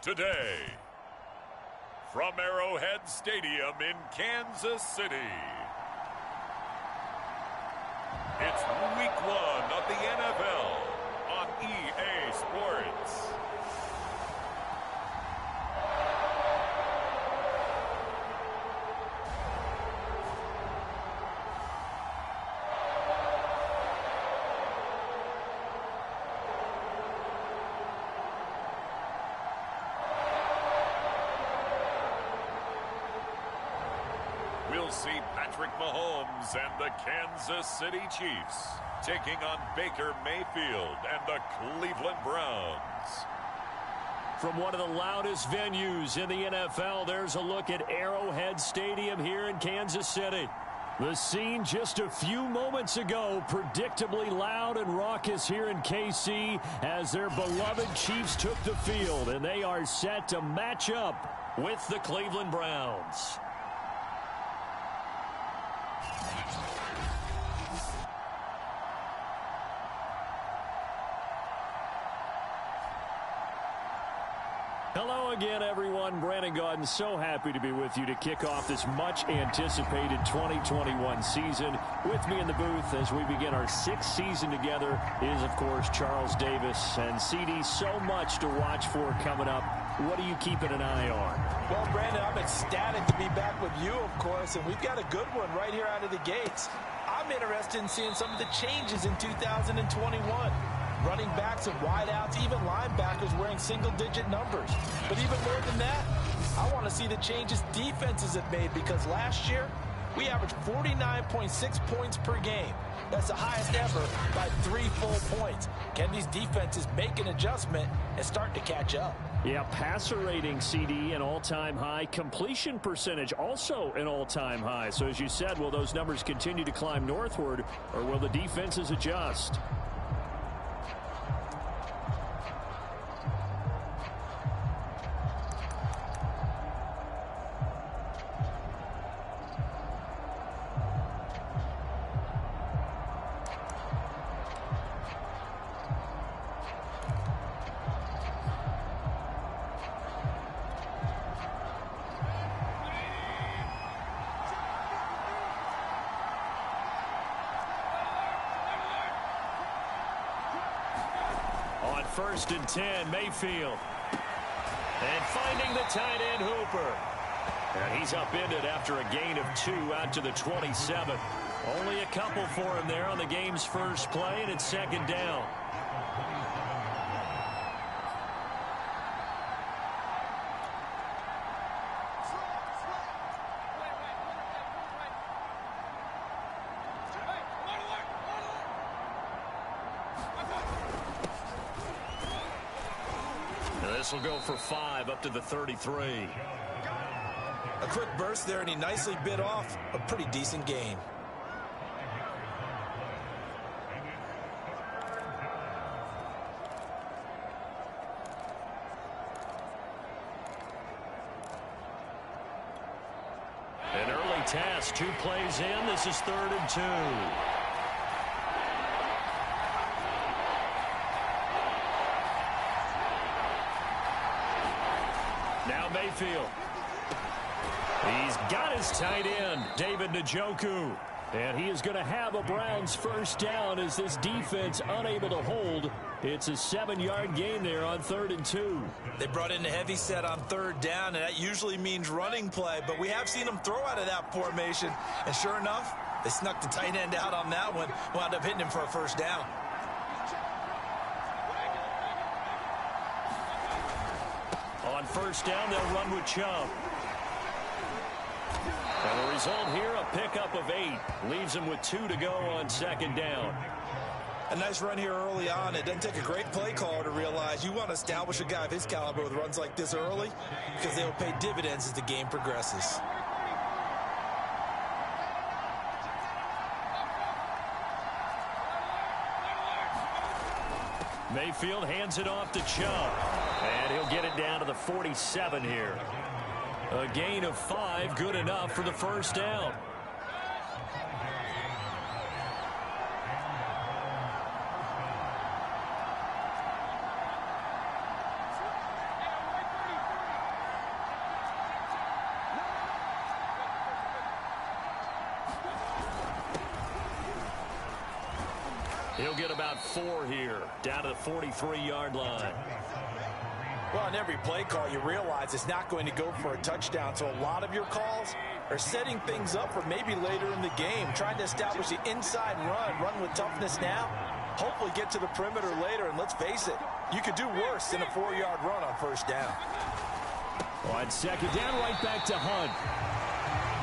today. From Arrowhead Stadium in Kansas City, it's Week 1 of the NFL on EA Sports. We'll see Patrick Mahomes and the Kansas City Chiefs taking on Baker Mayfield and the Cleveland Browns. From one of the loudest venues in the NFL, there's a look at Arrowhead Stadium here in Kansas City. The scene just a few moments ago, predictably loud and raucous here in KC as their beloved Chiefs took the field, and they are set to match up with the Cleveland Browns. Hello again, everyone. Brandon Gaudin, so happy to be with you to kick off this much-anticipated 2021 season. With me in the booth as we begin our sixth season together is, of course, Charles Davis. And, CD, so much to watch for coming up. What are you keeping an eye on? Well, Brandon, I'm ecstatic to be back with you, of course, and we've got a good one right here out of the gates. I'm interested in seeing some of the changes in 2021. Running backs and wideouts, even linebackers wearing single-digit numbers. But even more than that, I want to see the changes defenses have made, because last year we averaged 49.6 points per game. That's the highest ever by 3 full points. Can these defenses make an adjustment and start to catch up? Yeah, passer rating, CD, an all-time high. Completion percentage, also an all-time high. So as you said, will those numbers continue to climb northward, or will the defenses adjust? On 1st and 10, Mayfield. And finding the tight end, Hooper. And he's upended after a gain of 2 out to the 27. Only a couple for him there on the game's first play, and it's 2nd down. This will go for 5 up to the 33. A quick burst there, and he nicely bit off a pretty decent gain. An early task, 2 plays in. This is 3rd and 2. Now Mayfield. He's got his tight end, David Njoku. And he is going to have a Browns first down as this defense unable to hold. It's a 7-yard gain there on 3rd and 2. They brought in a heavy set on 3rd down, and that usually means running play. But we have seen them throw out of that formation. And sure enough, they snuck the tight end out on that one. Wound up hitting him for a first down. On 1st down, they'll run with Chubb. And the result here, a pickup of 8. Leaves them with 2 to go on 2nd down. A nice run here early on. It doesn't take a great play caller to realize you want to establish a guy of his caliber with runs like this early, because they will pay dividends as the game progresses. Mayfield hands it off to Chubb. And he'll get it down to the 47 here. A gain of 5, good enough for the first down. He'll get about 4 here, down to the 43-yard line. Well, on every play call, you realize it's not going to go for a touchdown. So a lot of your calls are setting things up for maybe later in the game, trying to establish the inside run with toughness now, hopefully get to the perimeter later. And let's face it, you could do worse than a 4-yard run on first down. On second down, right back to Hunt.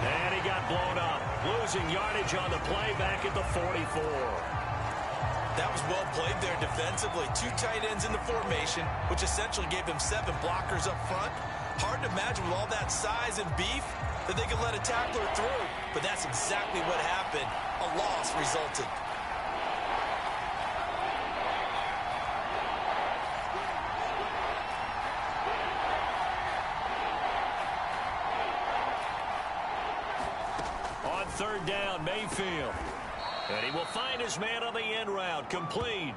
And he got blown up, losing yardage on the play back at the 44. That was well played there defensively. 2 tight ends in the formation, which essentially gave them 7 blockers up front. Hard to imagine with all that size and beef that they could let a tackler through. But that's exactly what happened. A loss resulted. On third down, Mayfield. And he will find his man on the end route, complete.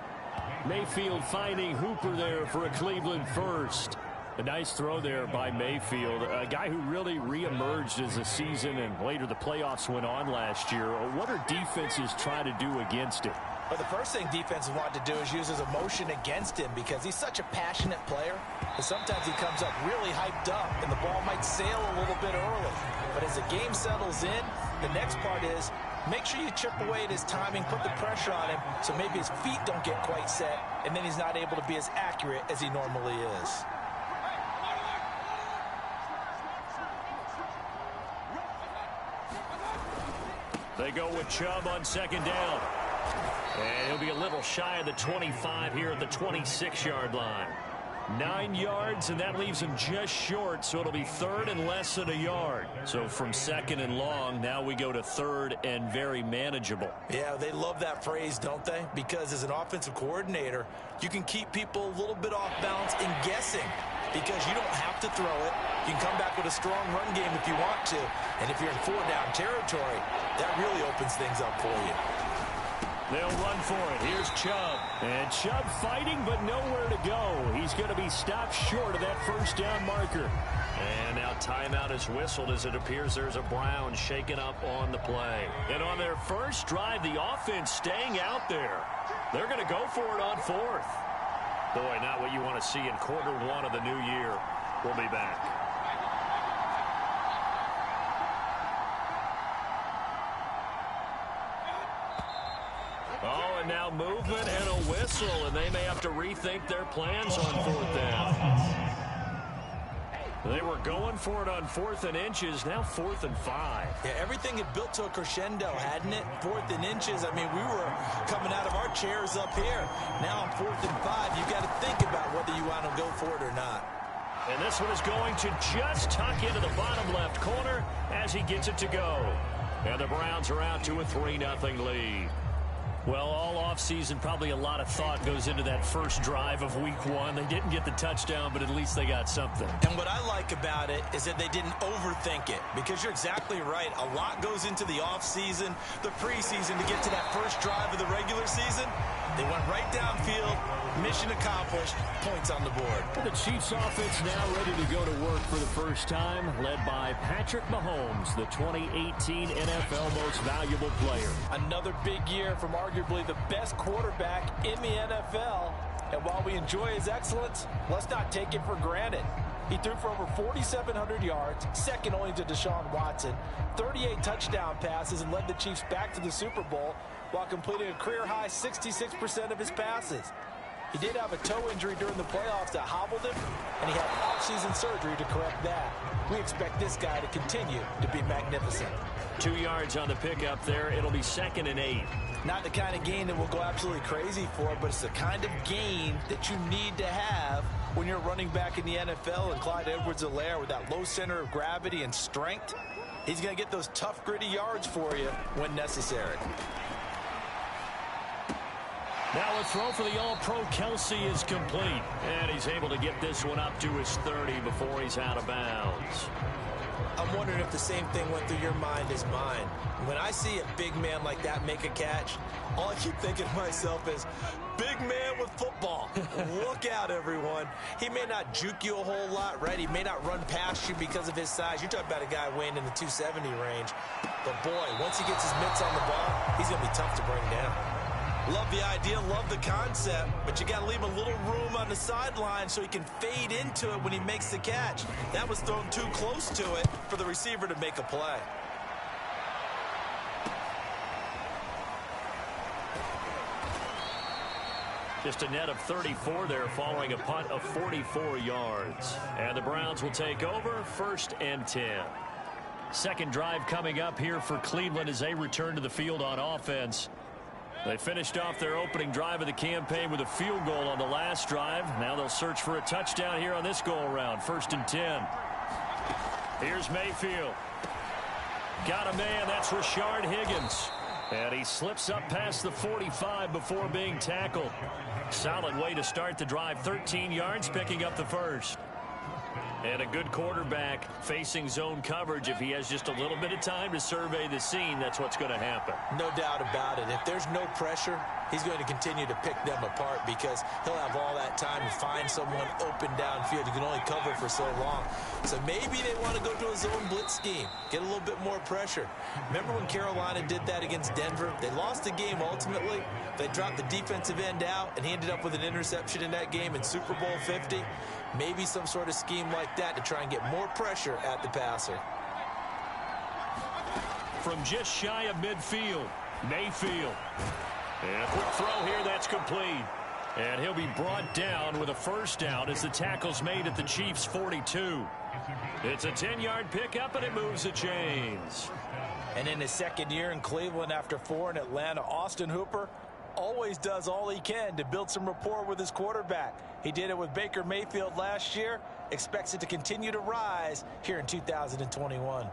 Mayfield finding Hooper there for a Cleveland first. A nice throw there by Mayfield, a guy who really reemerged as the season and later the playoffs went on last year. What are defenses trying to do against it? But the first thing defenses want to do is use his emotion against him because he's such a passionate player. And sometimes he comes up really hyped up and the ball might sail a little bit early. But as the game settles in, the next part is make sure you chip away at his timing, put the pressure on him so maybe his feet don't get quite set and then he's not able to be as accurate as he normally is. They go with Chubb on second down. And he'll be a little shy of the 25 here at the 26-yard line. 9 yards, and that leaves him just short, so it'll be third and less than a yard. So from second and long, now we go to third and very manageable. Yeah, they love that phrase, don't they? Because as an offensive coordinator, you can keep people a little bit off balance and guessing because you don't have to throw it. You can come back with a strong run game if you want to. And if you're in 4-down territory, that really opens things up for you. They'll run for it. Here's Chubb. And Chubb fighting, but nowhere to go. He's going to be stopped short of that first down marker. And now timeout is whistled as it appears there's a Brown shaken up on the play. And on their first drive, the offense staying out there. They're going to go for it on fourth. Boy, not what you want to see in quarter one of the new year. We'll be back. Oh, and now movement and a whistle, and they may have to rethink their plans on fourth down. They were going for it on 4th and inches, now 4th and 5. Yeah, everything had built to a crescendo, hadn't it? 4th and inches, I mean, we were coming out of our chairs up here. Now on 4th and 5, you've got to think about whether you want to go for it or not. And this one is going to just tuck into the bottom left corner as he gets it to go. And the Browns are out to a 3-0 lead. Well, all offseason, probably a lot of thought goes into that first drive of week 1. They didn't get the touchdown, but at least they got something. And what I like about it is that they didn't overthink it, because you're exactly right. A lot goes into the offseason, the preseason to get to that first drive of the regular season. They went right downfield, mission accomplished, points on the board. The Chiefs offense now ready to go to work for the first time, led by Patrick Mahomes, the 2018 NFL Most Valuable Player. Another big year from arguably the best quarterback in the NFL. And while we enjoy his excellence, let's not take it for granted. He threw for over 4,700 yards, second only to Deshaun Watson, 38 touchdown passes, and led the Chiefs back to the Super Bowl while completing a career-high 66% of his passes. He did have a toe injury during the playoffs that hobbled him, and he had off-season surgery to correct that. We expect this guy to continue to be magnificent. 2 yards on the pickup there. It'll be 2nd and 8. Not the kind of gain that we'll go absolutely crazy for, but it's the kind of gain that you need to have when you're running back in the NFL. And Clyde Edwards-Helaire, with that low center of gravity and strength, he's going to get those tough, gritty yards for you when necessary. Now a throw for the All-Pro Kelsey is complete. And he's able to get this one up to his 30 before he's out of bounds. I'm wondering if the same thing went through your mind as mine. When I see a big man like that make a catch, all I keep thinking to myself is, big man with football. Look out, everyone. He may not juke you a whole lot, right? He may not run past you because of his size. You're talking about a guy weighing in the 270 range. But, boy, once he gets his mitts on the ball, he's going to be tough to bring down. Love the idea, love the concept, but you got to leave a little room on the sideline so he can fade into it when he makes the catch. That was thrown too close to it for the receiver to make a play. Just a net of 34 there following a punt of 44 yards. And the Browns will take over, 1st and 10. Second drive coming up here for Cleveland as they return to the field on offense. They finished off their opening drive of the campaign with a field goal on the last drive. Now they'll search for a touchdown here on this go-around, 1st and 10. Here's Mayfield. Got a man, that's Rashard Higgins. And he slips up past the 45 before being tackled. Solid way to start the drive, 13 yards, picking up the first. And a good quarterback facing zone coverage. If he has just a little bit of time to survey the scene, that's what's going to happen. No doubt about it. If there's no pressure, he's going to continue to pick them apart because he'll have all that time to find someone open downfield. You can only cover for so long. So maybe they want to go to a zone blitz scheme, get a little bit more pressure. Remember when Carolina did that against Denver? They lost the game ultimately. They dropped the defensive end out, and he ended up with an interception in that game in Super Bowl 50. Maybe some sort of scheme like that to try and get more pressure at the passer. From just shy of midfield, Mayfield. And a quick throw here, that's complete. And he'll be brought down with a first down as the tackle's made at the Chiefs' 42. It's a 10-yard pickup, and it moves the chains. And in his second year in Cleveland after 4 in Atlanta, Austin Hooper always does all he can to build some rapport with his quarterback. He did it with Baker Mayfield last year, expects it to continue to rise here in 2021.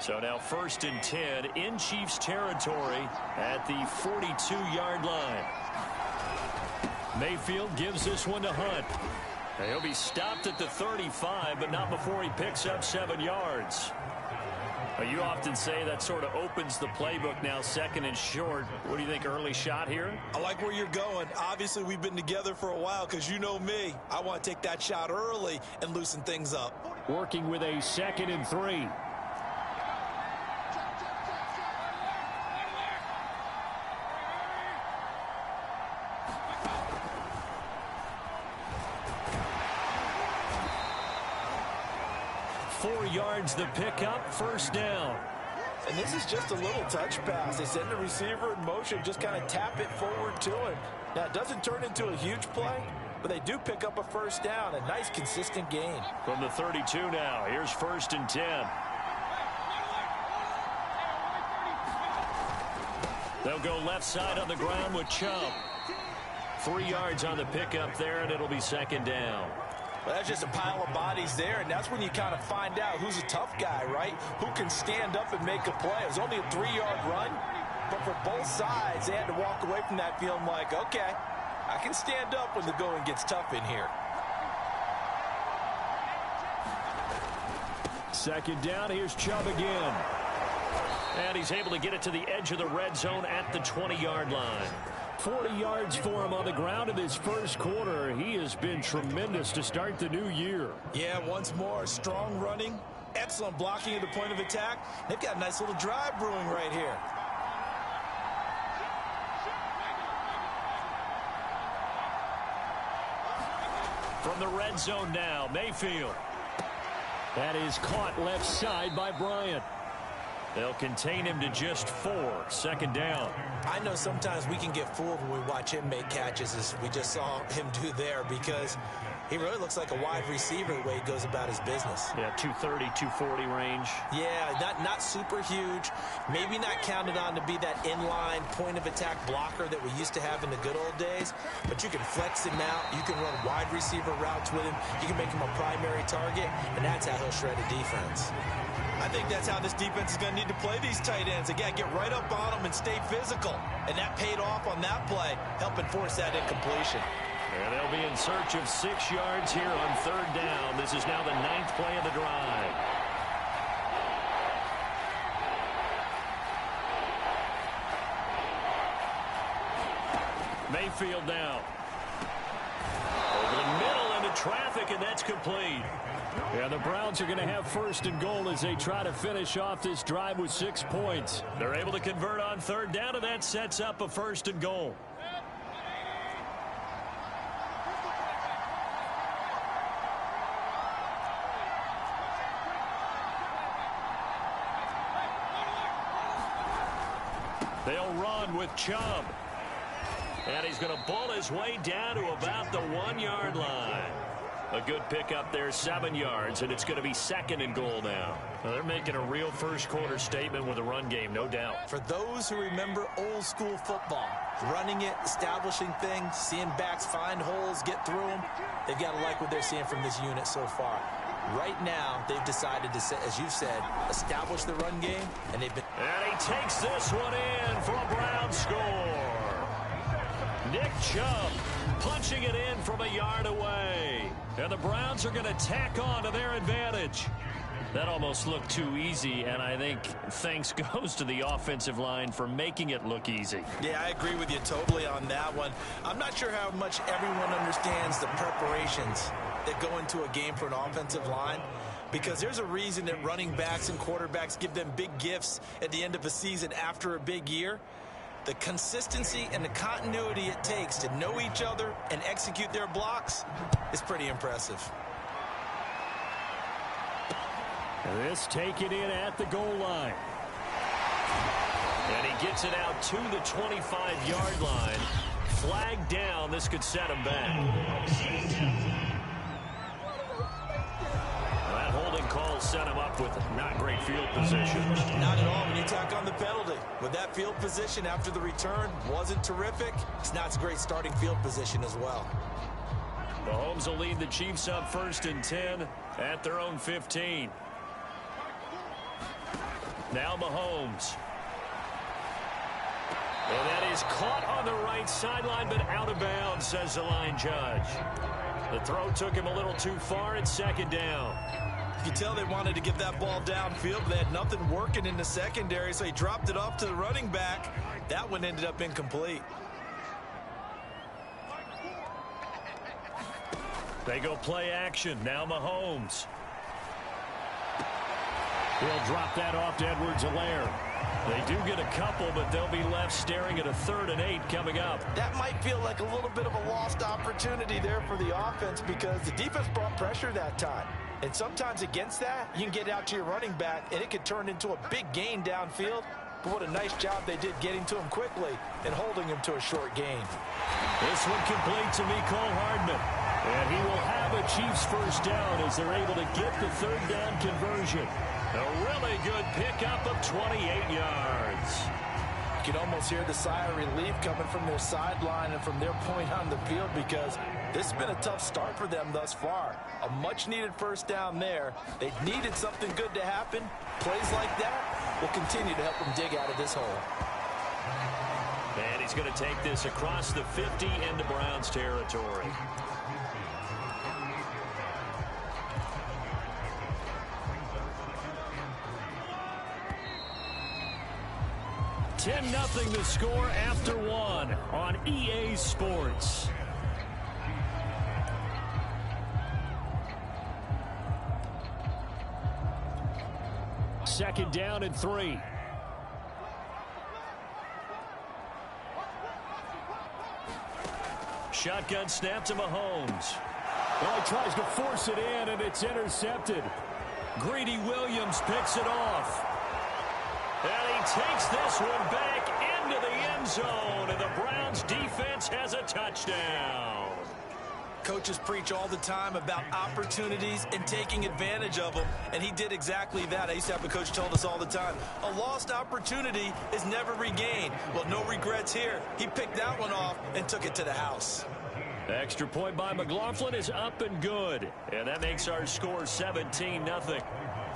So now 1st and 10 in Chiefs territory at the 42-yard line. Mayfield gives this one to Hunt. And he'll be stopped at the 35, but not before he picks up 7 yards. You often say that sort of opens the playbook now, 2nd and short. What do you think, early shot here? I like where you're going. Obviously, we've been together for a while because you know me. I want to take that shot early and loosen things up. Working with a 2nd and 3. Yards the pickup, first down. And this is just a little touch pass. They send the receiver in motion, just kind of tap it forward to him. Now, it doesn't turn into a huge play, but they do pick up a first down, a nice, consistent gain. From the 32 now, here's 1st and 10. They'll go left side on the ground with Chubb. 3 yards on the pickup there, and it'll be 2nd down. Well, that's just a pile of bodies there, and that's when you kind of find out who's a tough guy, right? Who can stand up and make a play. It was only a 3-yard run, but for both sides, they had to walk away from that feeling like, okay, I can stand up when the going gets tough in here. 2nd down, here's Chubb again. And he's able to get it to the edge of the red zone at the 20-yard line. 40 yards for him on the ground in his first quarter. He has been tremendous to start the new year. Yeah, once more, strong running, excellent blocking at the point of attack. They've got a nice little drive brewing right here. From the red zone now, Mayfield. That is caught left side by Bryant. They'll contain him to just 4. 2nd down. I know sometimes we can get fooled when we watch him make catches, as we just saw him do there, because he really looks like a wide receiver the way he goes about his business. Yeah, 230, 240 range. Yeah, not super huge. Maybe not counted on to be that inline point-of-attack blocker that we used to have in the good old days, but you can flex him out. You can run wide receiver routes with him. You can make him a primary target, and that's how he'll shred a defense. I think that's how this defense is going to need to play these tight ends. They got to get right up on them and stay physical. And that paid off on that play, helping force that incompletion. And they'll be in search of 6 yards here on 3rd down. This is now the 9th play of the drive. Mayfield now. Over the middle, and traffic, and that's complete. Yeah, the Browns are going to have first and goal as they try to finish off this drive with 6 points. They're able to convert on third down, and that sets up a first and goal. They'll run with Chubb. And he's going to ball his way down to about the 1-yard line. A good pickup there, 7 yards, and it's going to be second and goal now. Well, they're making a real first-quarter statement with a run game, no doubt. For those who remember old-school football, running it, establishing things, seeing backs find holes, get through them, they've got to like what they're seeing from this unit so far. Right now, they've decided to, as you've said, establish the run game, and they've been... And he takes this one in for a Brown score. Nick Chubb punching it in from a yard away. And the Browns are going to tack on to their advantage. That almost looked too easy, and I think thanks goes to the offensive line for making it look easy. Yeah, I agree with you totally on that one. I'm not sure how much everyone understands the preparations that go into a game for an offensive line, because there's a reason that running backs and quarterbacks give them big gifts at the end of a season after a big year. The consistency and the continuity it takes to know each other and execute their blocks is pretty impressive. This taken in at the goal line. And he gets it out to the 25-yard line. Flag down. This could set him back. That holding call set him up with not great field position. Not at all when you tack on the penalty. With that field position after the return wasn't terrific, it's not a great starting field position as well. Mahomes will lead the Chiefs up first and 10 at their own 15. Now Mahomes. And that is caught on the right sideline, but out of bounds, says the line judge. The throw took him a little too far at second down. You can tell they wanted to get that ball downfield, but they had nothing working in the secondary, so he dropped it off to the running back. That one ended up incomplete. They go play action. Now Mahomes. He'll drop that off to Edwards-Helaire. They do get a couple, but they'll be left staring at a 3rd and 8 coming up. That might feel like a little bit of a lost opportunity there for the offense because the defense brought pressure that time. And sometimes against that, you can get out to your running back, and it could turn into a big gain downfield. But what a nice job they did getting to him quickly and holding him to a short gain. This one complete to Mecole Hardman. And he will have a Chiefs first down as they're able to get the 3rd down conversion. A really good pickup of 28 yards. You can almost hear the sigh of relief coming from their sideline and from their point on the field because this has been a tough start for them thus far. A much-needed first down there. They needed something good to happen. Plays like that will continue to help them dig out of this hole. And he's going to take this across the 50 into Browns territory. Nothing the score after 1 on EA Sports. Second down and 3. Shotgun snap to Mahomes. Well, he tries to force it in, and it's intercepted. Greedy Williams picks it off. And he takes this one back into the end zone, and the Browns defense has a touchdown. Coaches preach all the time about opportunities and taking advantage of them, and he did exactly that. I used to have a coach told us all the time, a lost opportunity is never regained. Well, no regrets here. He picked that one off and took it to the house. Extra point by McLaughlin is up and good, and that makes our score 17-0.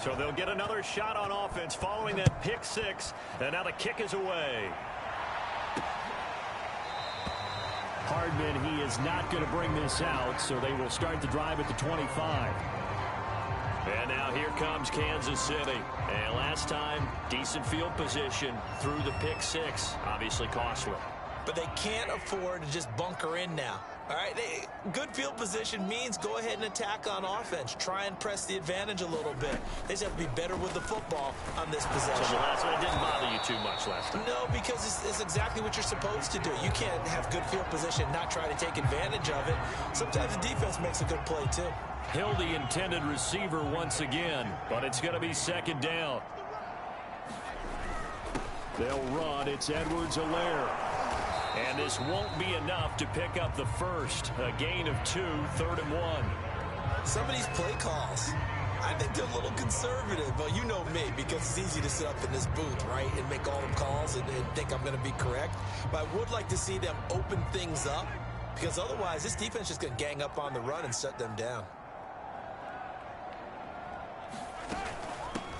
So they'll get another shot on offense following that pick 6, and now the kick is away. Hardman, he is not going to bring this out, so they will start the drive at the 25. And now here comes Kansas City. And last time, decent field position through the pick 6, obviously costly. but they can't afford to just bunker in now. All right, good field position means go ahead and attack on offense. Try and press the advantage a little bit. They just have to be better with the football on this possession. So the last one, it didn't bother you too much last time. No, because it's exactly what you're supposed to do. You can't have good field position and not try to take advantage of it. Sometimes the defense makes a good play, too. Hill, the intended receiver once again, but it's going to be second down. They'll run. It's Edwards-Helaire. And this won't be enough to pick up the first. A gain of 2, 3rd and 1. Some of these play calls, I think they're a little conservative. But you know me, because it's easy to sit up in this booth, right, and make all them calls and think I'm going to be correct. But I would like to see them open things up, because otherwise this defense is just going to gang up on the run and shut them down.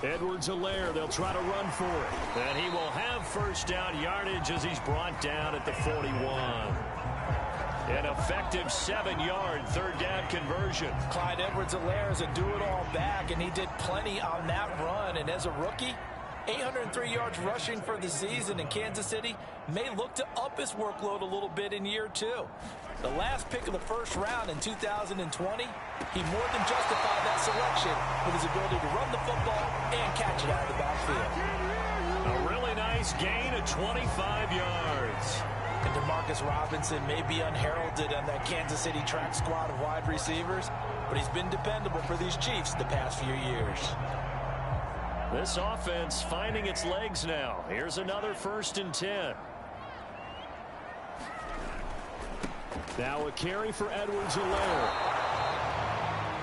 Edwards-Helaire, they'll try to run for it. And he will have first down yardage as he's brought down at the 41. An effective 7-yard third down conversion. Clyde Edwards-Helaire is a do-it-all back, and he did plenty on that run. And as a rookie, 803 yards rushing for the season, in Kansas City may look to up his workload a little bit in year 2. The last pick of the first round in 2020, he more than justified that selection with his ability to run the football and catch it out of the backfield. A really nice gain of 25 yards. And Demarcus Robinson may be unheralded on that Kansas City track squad of wide receivers, but he's been dependable for these Chiefs the past few years. This offense finding its legs now. Here's another 1st and 10. Now a carry for Edwards-Helaire.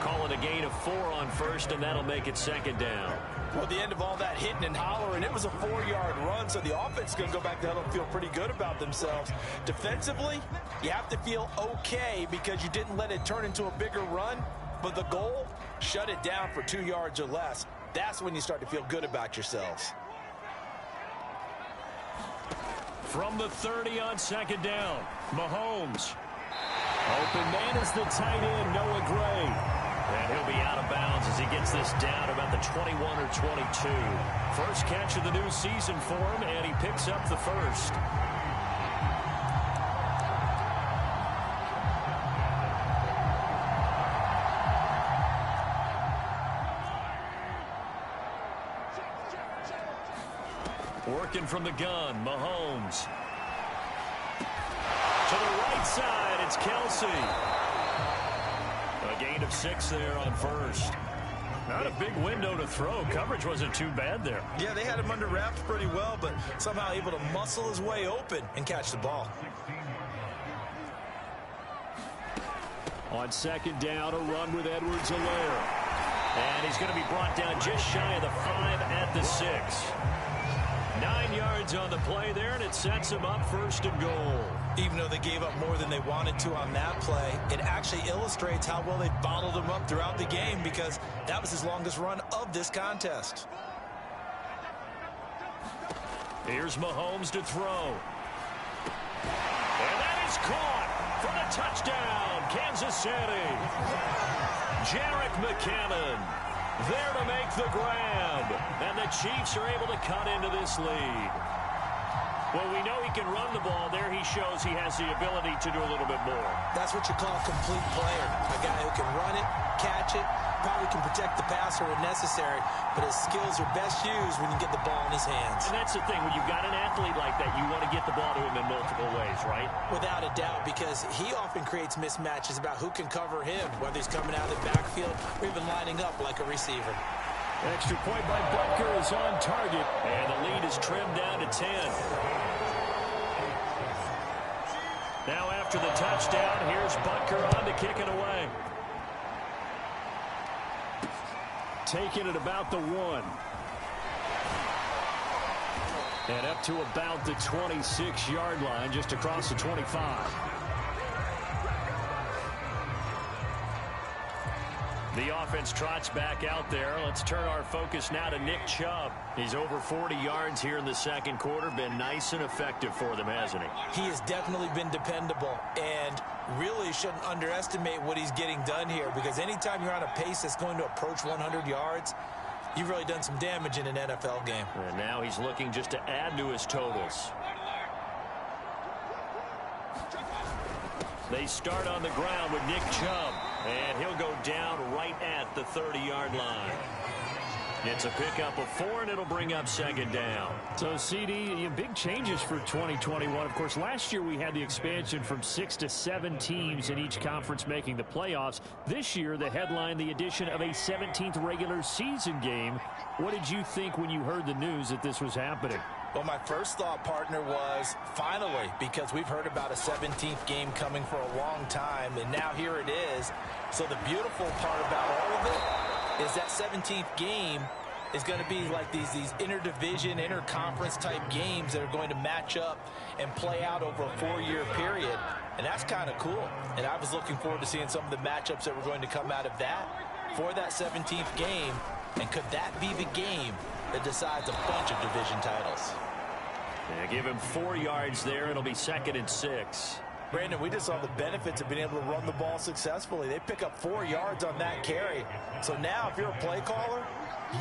Calling a gain of 4 on first, and that'll make it second down. Well, at the end of all that hitting and hollering, it was a 4-yard run, so the offense is going to go back to hell and feel pretty good about themselves. Defensively, you have to feel okay because you didn't let it turn into a bigger run, but the goal, shut it down for 2 yards or less. That's when you start to feel good about yourselves. From the 30 on second down, Mahomes. Open man is the tight end, Noah Gray. And he'll be out of bounds as he gets this down about the 21 or 22. First catch of the new season for him, and he picks up the first. Working from the gun, Mahomes. To the right side, it's Kelsey. A gain of 6 there on first. Not a big window to throw. Coverage wasn't too bad there. Yeah, they had him under wraps pretty well, but somehow able to muscle his way open and catch the ball. On second down, a run with Edwards-Helaire. And he's going to be brought down just shy of the 5 at the 6. 9 yards on the play there, and it sets him up 1st and goal. Even though they gave up more than they wanted to on that play, it actually illustrates how well they bottled him up throughout the game, because that was his longest run of this contest. Here's Mahomes to throw. And that is caught for the touchdown, Kansas City. Jerick McKinnon there to make the grab. And the Chiefs are able to cut into this lead. Well, we know he can run the ball. There he shows he has the ability to do a little bit more. That's what you call a complete player. A guy who can run it, catch it, probably can protect the passer when necessary, but his skills are best used when you get the ball in his hands. And that's the thing. When you've got an athlete like that, you want to get the ball to him in multiple ways, right? Without a doubt, because he often creates mismatches about who can cover him, whether he's coming out of the backfield or even lining up like a receiver. Extra point by Butker is on target, and the lead is trimmed down to 10. Now after the touchdown, here's Butker on to kick it away. Taking it about the 1. And up to about the 26-yard line, just across the 25. The offense trots back out there. Let's turn our focus now to Nick Chubb. He's over 40 yards here in the second quarter. Been nice and effective for them, hasn't he? He has definitely been dependable, and really shouldn't underestimate what he's getting done here, because anytime you're on a pace that's going to approach 100 yards, you've really done some damage in an NFL game. And now he's looking just to add to his totals. They start on the ground with Nick Chubb, and he'll go down right at the 30-yard line. It's a pickup of 4, and it'll bring up second down. So, CD, big changes for 2021. Of course, last year we had the expansion from 6 to 7 teams in each conference making the playoffs. This year, the headline, the addition of a 17th regular season game. What did you think when you heard the news that this was happening? Well, my first thought, partner, was finally, because we've heard about a 17th game coming for a long time, and now here it is. So the beautiful part about all of it is that 17th game is going to be like these interdivision, interconference type games that are going to match up and play out over a 4-year period. And that's kind of cool. And I was looking forward to seeing some of the matchups that were going to come out of that for that 17th game. And could that be the game that decides a bunch of division titles? Yeah, give him 4 yards there. It'll be 2nd and 6. Brandon, we just saw the benefits of being able to run the ball successfully. They pick up 4 yards on that carry. So now if you're a play caller,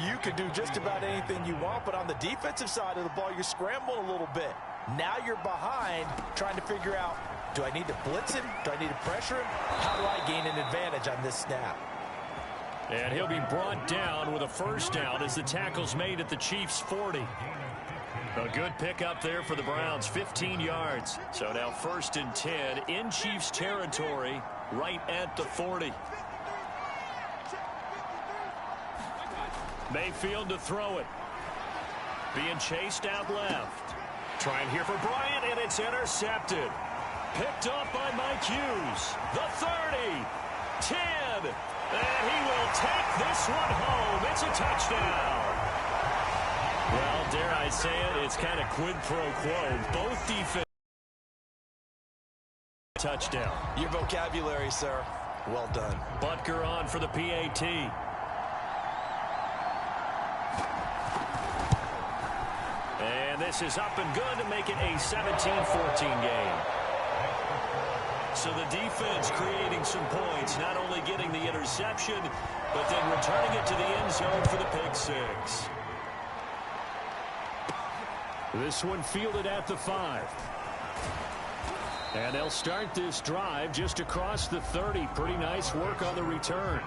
you can do just about anything you want. But on the defensive side of the ball, you're scrambling a little bit. Now you're behind trying to figure out, do I need to blitz him? Do I need to pressure him? How do I gain an advantage on this snap? And he'll be brought down with a first down as the tackle's made at the Chiefs' 40. A good pickup there for the Browns, 15 yards. So now 1st and 10 in Chiefs territory, right at the 40. Mayfield to throw it. Being chased out left. Trying here for Bryant, and it's intercepted. Picked off by Mike Hughes. The 30, 10, and he will take this one home. It's a touchdown. Well, dare I say it, it's kind of quid pro quo. Both defense touchdown. Your vocabulary, sir. Well done. Butker on for the PAT. And this is up and good to make it a 17-14 game. So the defense creating some points, not only getting the interception, but then returning it to the end zone for the pick 6. This one fielded at the 5. And they'll start this drive just across the 30. Pretty nice work on the return.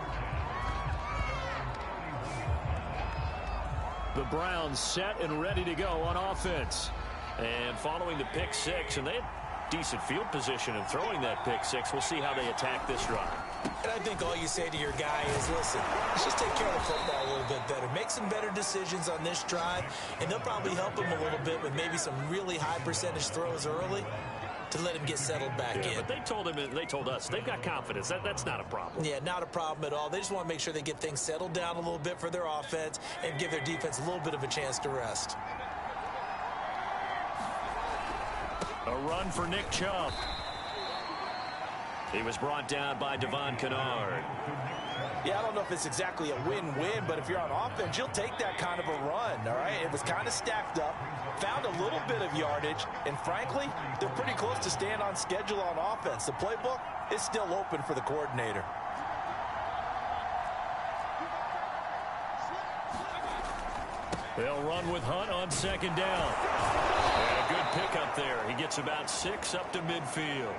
The Browns set and ready to go on offense. And following the pick 6, and they had decent field position in throwing that pick 6. We'll see how they attack this drive. And I think all you say to your guy is, listen, let's just take care of the football a little bit better. Make some better decisions on this drive, and they'll probably help him a little bit with maybe some really high percentage throws early to let him get settled back in. But they told us they've got confidence. That's not a problem. Yeah, not a problem at all. They just want to make sure they get things settled down a little bit for their offense and give their defense a little bit of a chance to rest. A run for Nick Chubb. He was brought down by Devon Kennard. Yeah, I don't know if it's exactly a win-win, but if you're on offense, you'll take that kind of a run, all right? It was kind of stacked up, found a little bit of yardage, and frankly, they're pretty close to staying on schedule on offense. The playbook is still open for the coordinator. They'll run with Hunt on 2nd down. And a good pickup there. He gets about 6 up to midfield.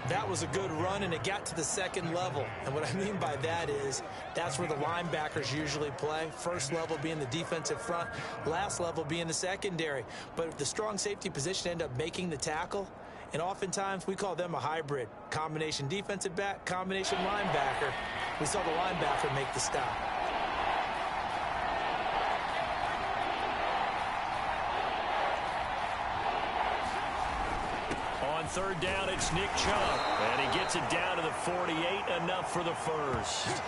That was a good run, and it got to the 2nd level. And what I mean by that is that's where the linebackers usually play. First level being the defensive front, last level being the secondary. But if the strong safety position end up making the tackle, and oftentimes we call them a hybrid. Combination defensive back, combination linebacker. We saw the linebacker make the stop. On 3rd down, it's Nick Chubb. And he gets it down to the 48, enough for the first.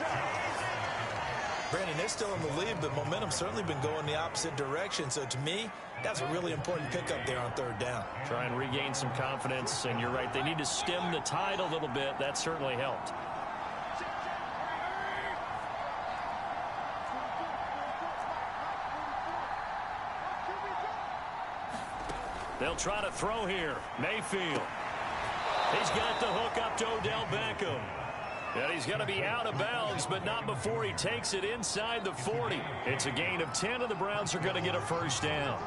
Brandon, they're still in the lead, but momentum's certainly been going the opposite direction. So to me, that's a really important pickup there on 3rd down. Try and regain some confidence, and you're right. They need to stem the tide a little bit. That certainly helped. They'll try to throw here. Mayfield. He's got the hook up to Odell Beckham. And he's going to be out of bounds, but not before he takes it inside the 40. It's a gain of 10, and the Browns are going to get a first down.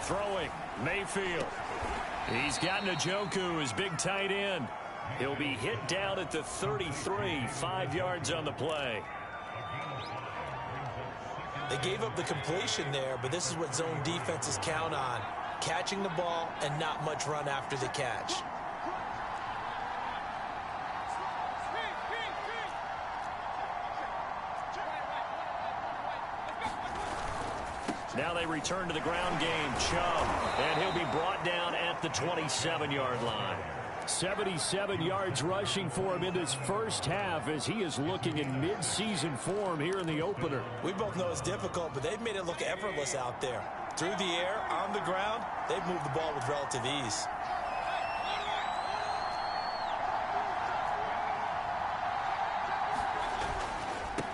Throwing, Mayfield. He's got Njoku, his big tight end. He'll be hit down at the 33, 5 yards on the play. They gave up the completion there, but this is what zone defenses count on. Catching the ball and not much run after the catch. Now they return to the ground game. Chubb, and he'll be brought down at the 27-yard line. 77 yards rushing for him in this first half as he is looking in mid-season form here in the opener. We both know it's difficult, but they've made it look effortless out there. Through the air, on the ground, they've moved the ball with relative ease.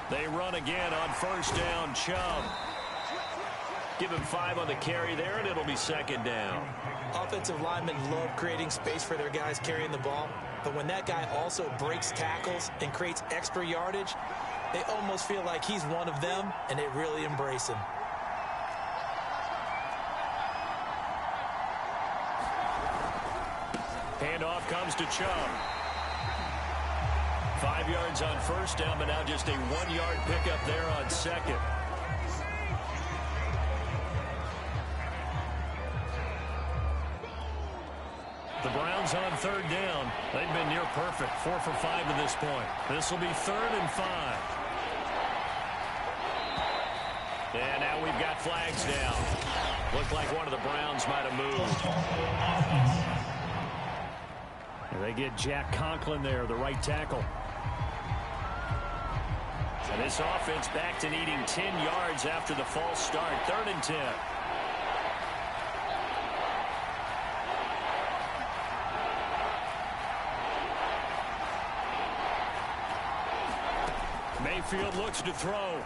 They run again on first down. Chubb. Give him 5 on the carry there, and it'll be second down. Offensive linemen love creating space for their guys carrying the ball, but when that guy also breaks tackles and creates extra yardage, they almost feel like he's one of them, and they really embrace him. Handoff comes to Chubb. 5 yards on first down, but now just a 1-yard pickup there on second. The Browns on third down. They've been near perfect. 4 for 5 to this point. This will be 3rd and 5. And now we've got flags down. Looked like one of the Browns might have moved. And they get Jack Conklin there, the right tackle. And this offense back to needing 10 yards after the false start. 3rd and 10. Mayfield looks to throw.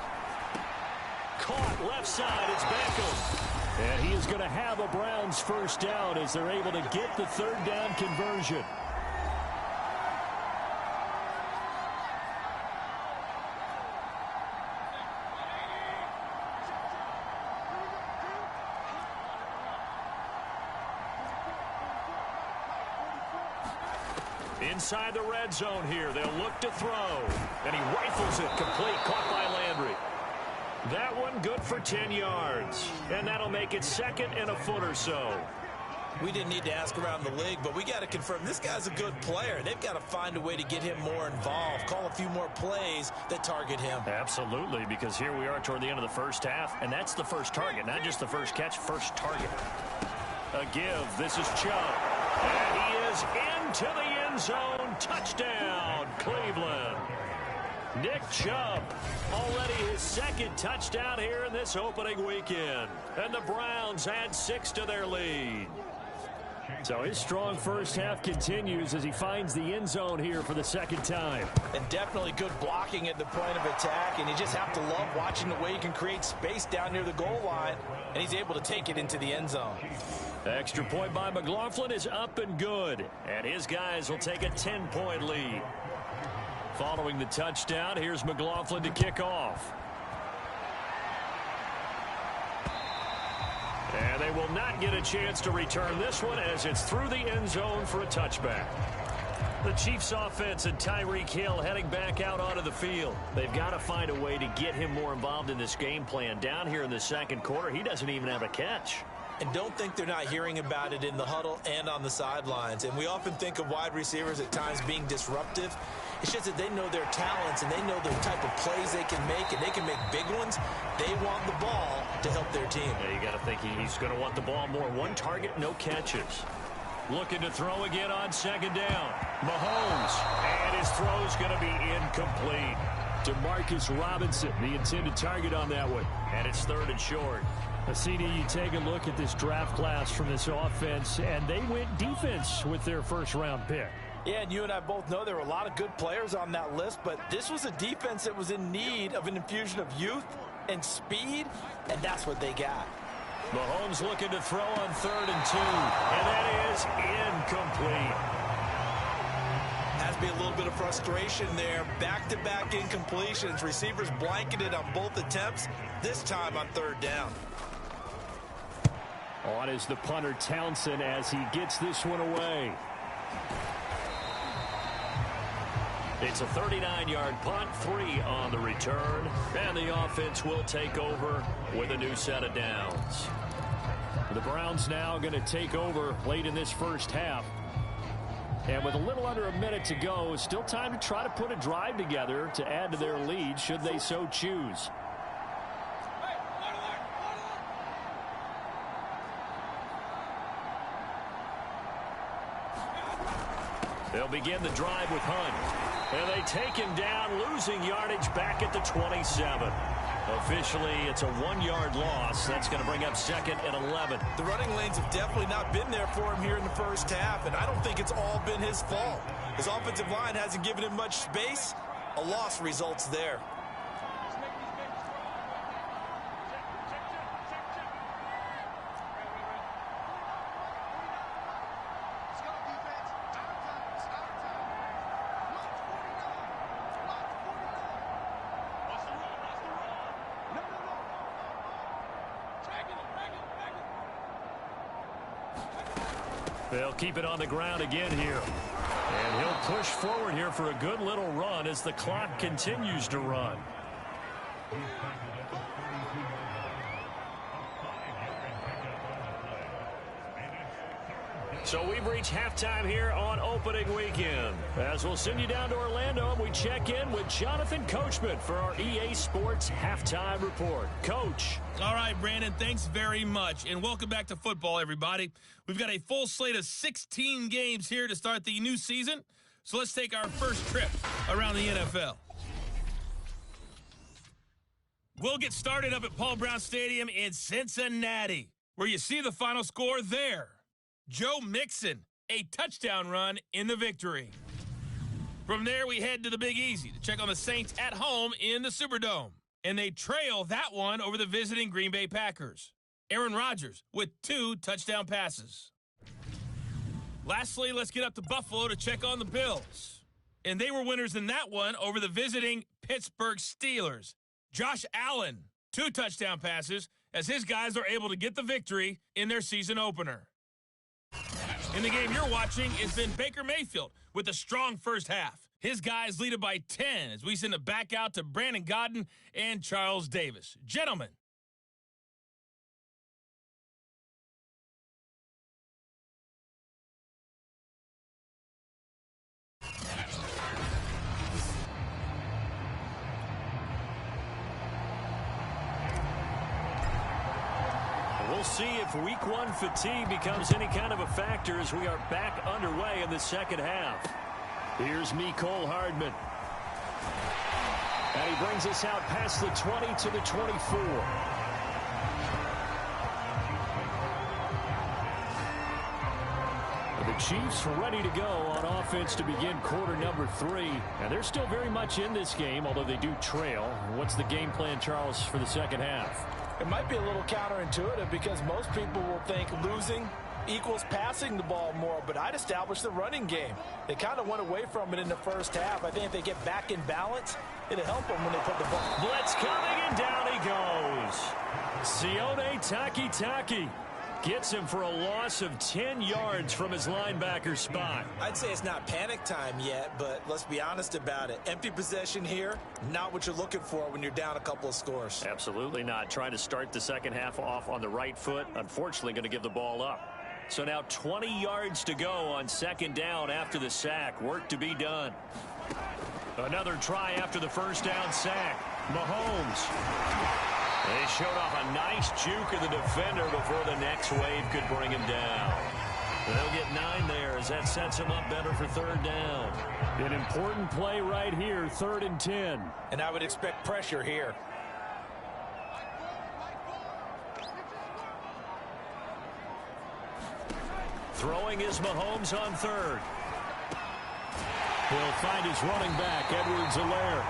Caught left side. It's Beckham. And he is going to have a Browns first down as they're able to get the 3rd down conversion. Inside the red zone here. They'll look to throw. And he rifles it complete. Caught by Landry. That one good for 10 yards. And that'll make it 2nd and a foot or so. We didn't need to ask around the league, but we got to confirm this guy's a good player. They've got to find a way to get him more involved. Call a few more plays that target him. Absolutely, because here we are toward the end of the first half, and that's the first target. Not just the first catch, first target. A give. This is Chubb. And he is into the end zone. Touchdown, Cleveland. Nick Chubb, already his 2nd touchdown here in this opening weekend. And the Browns add 6 to their lead. So his strong first half continues as he finds the end zone here for the 2nd time. And definitely good blocking at the point of attack, and you just have to love watching the way he can create space down near the goal line, and he's able to take it into the end zone. Extra point by McLaughlin is up and good, and his guys will take a 10-point lead. Following the touchdown, here's McLaughlin to kick off. And they will not get a chance to return this one as it's through the end zone for a touchback. The Chiefs offense and Tyreek Hill heading back out onto the field. They've got to find a way to get him more involved in this game plan. Down here in the 2nd quarter, he doesn't even have a catch. And don't think they're not hearing about it in the huddle and on the sidelines. And we often think of wide receivers at times being disruptive. It's just that they know their talents and they know the type of plays they can make, and they can make big ones. They want the ball to help their team. Yeah, you got to think he's going to want the ball more. 1 target, no catches. Looking to throw again on 2nd down. Mahomes, and his throw's going to be incomplete. Demarcus Robinson, the intended target on that one. And it's 3rd and short. CD, you take a look at this draft class from this offense, and they went defense with their first-round pick. Yeah, and you and I both know there were a lot of good players on that list, but this was a defense that was in need of an infusion of youth and speed, and that's what they got. Mahomes looking to throw on 3rd and 2, and that is incomplete. Has to be a little bit of frustration there. Back-to-back incompletions. Receivers blanketed on both attempts, this time on 3rd down. On is the punter Townsend as he gets this one away. It's a 39-yard punt, 3 on the return, and the offense will take over with a new set of downs. The Browns now going to take over late in this first half. And with a little under a minute to go, still time to try to put a drive together to add to their lead should they so choose. They'll begin the drive with Hunt. And they take him down, losing yardage back at the 27. Officially, it's a 1-yard loss. That's going to bring up 2nd and 11. The running lanes have definitely not been there for him here in the first half, and I don't think it's all been his fault. His offensive line hasn't given him much space. A loss results there. They'll keep it on the ground again here. And he'll push forward here for a good little run as the clock continues to run. So we've reached halftime here on opening weekend. As we'll send you down to Orlando, and we check in with Jonathan Coachman for our EA Sports Halftime Report. Coach. All right, Brandon, thanks very much. And welcome back to football, everybody. We've got a full slate of 16 games here to start the new season. So let's take our first trip around the NFL. We'll get started up at Paul Brown Stadium in Cincinnati, where you see the final score there. Joe Mixon, a touchdown run in the victory. From there, we head to the Big Easy to check on the Saints at home in the Superdome. And they trail that one over the visiting Green Bay Packers. Aaron Rodgers with 2 touchdown passes. Lastly, let's get up to Buffalo to check on the Bills. And they were winners in that one over the visiting Pittsburgh Steelers. Josh Allen, 2 touchdown passes as his guys are able to get the victory in their season opener. In the game you're watching, it's been Baker Mayfield with a strong first half. His guys lead it by 10 as we send it back out to Brandon Godden and Charles Davis. Gentlemen. We'll see if week 1 fatigue becomes any kind of a factor as we are back underway in the second half. Here's Mecole Hardman. And he brings us out past the 20 to the 24. The Chiefs ready to go on offense to begin quarter number 3. And they're still very much in this game, although they do trail. What's the game plan, Charles, for the second half? It might be a little counterintuitive because most people will think losing equals passing the ball more, but I'd establish the running game. They kind of went away from it in the first half. I think if they get back in balance, it'll help them when they put the ball. Blitz coming, and down he goes. Sione Takitaki gets him for a loss of 10 yards from his linebacker spot. I'd say it's not panic time yet, but let's be honest about it. Empty possession here, not what you're looking for when you're down a couple of scores. Absolutely not. Trying to start the second half off on the right foot. Unfortunately, going to give the ball up. So now 20 yards to go on second down after the sack. Work to be done. Another try after the first down sack. Mahomes. They showed off a nice juke of the defender before the next wave could bring him down. They'll get 9 there as that sets him up better for third down. An important play right here, 3rd and 10. And I would expect pressure here. Throwing is Mahomes on 3rd. He'll find his running back, Edwards-Helaire.